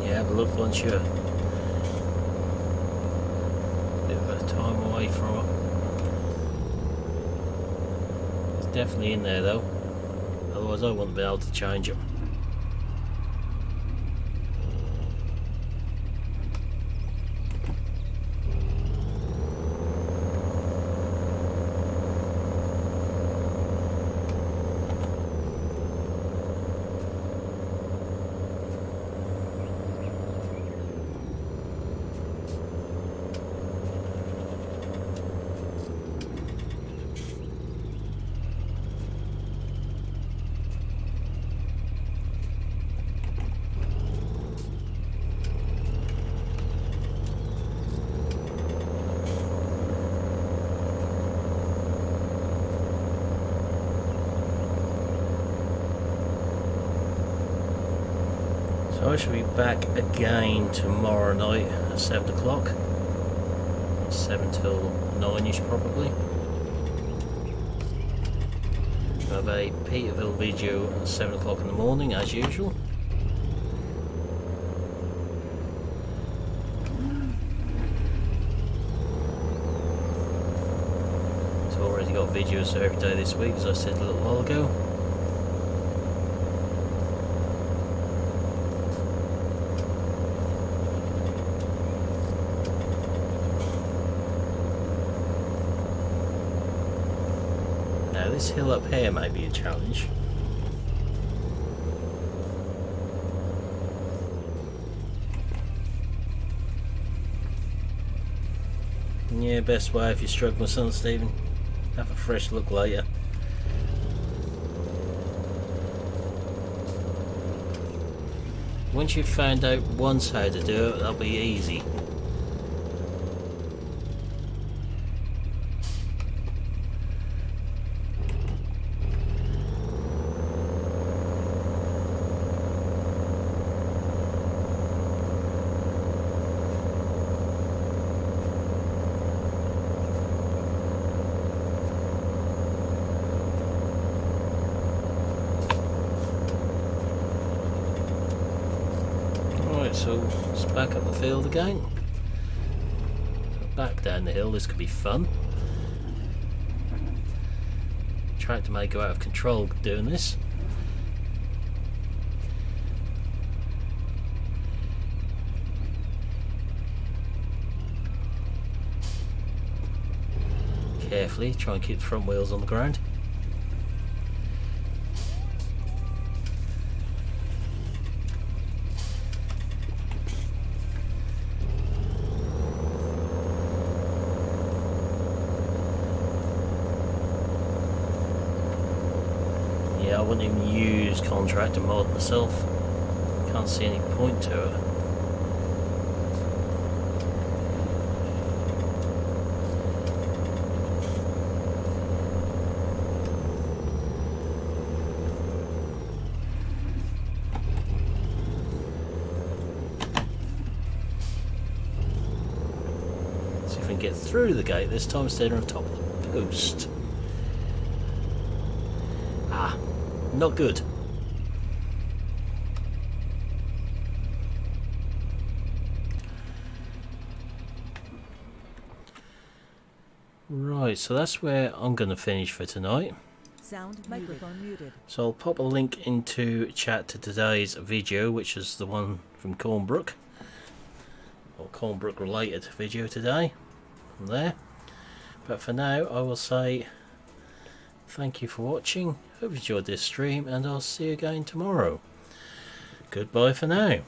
Have a look once you're a bit of a time away from it. It's definitely in there though, otherwise I wouldn't be able to change it. So I shall be back again tomorrow night at 7 o'clock. 7 till 9ish probably. I have a Peterville video at 7 o'clock in the morning as usual. So I've already got videos every day this week, as I said a little while ago. This hill up here may be a challenge. Yeah, best way if you struck my son, Stephen. Have a fresh look later. Once you've found out once how to do it, that'll be easy. So it's back up the field again. Back down the hill, this could be fun. Tractor may go out of control doing this. Carefully, try and keep the front wheels on the ground. I wouldn't even use contractor mod myself. Can't see any point to it. See if we can get through the gate this time instead of on top of the post. Not good. Right, so that's where I'm going to finish for tonight. Sound microphone muted. So I'll pop a link into chat to today's video, which is the one from Cornbrook, or Cornbrook related video today, from there. But for now, I will say thank you for watching. Hope you enjoyed this stream, and I'll see you again tomorrow. Goodbye for now.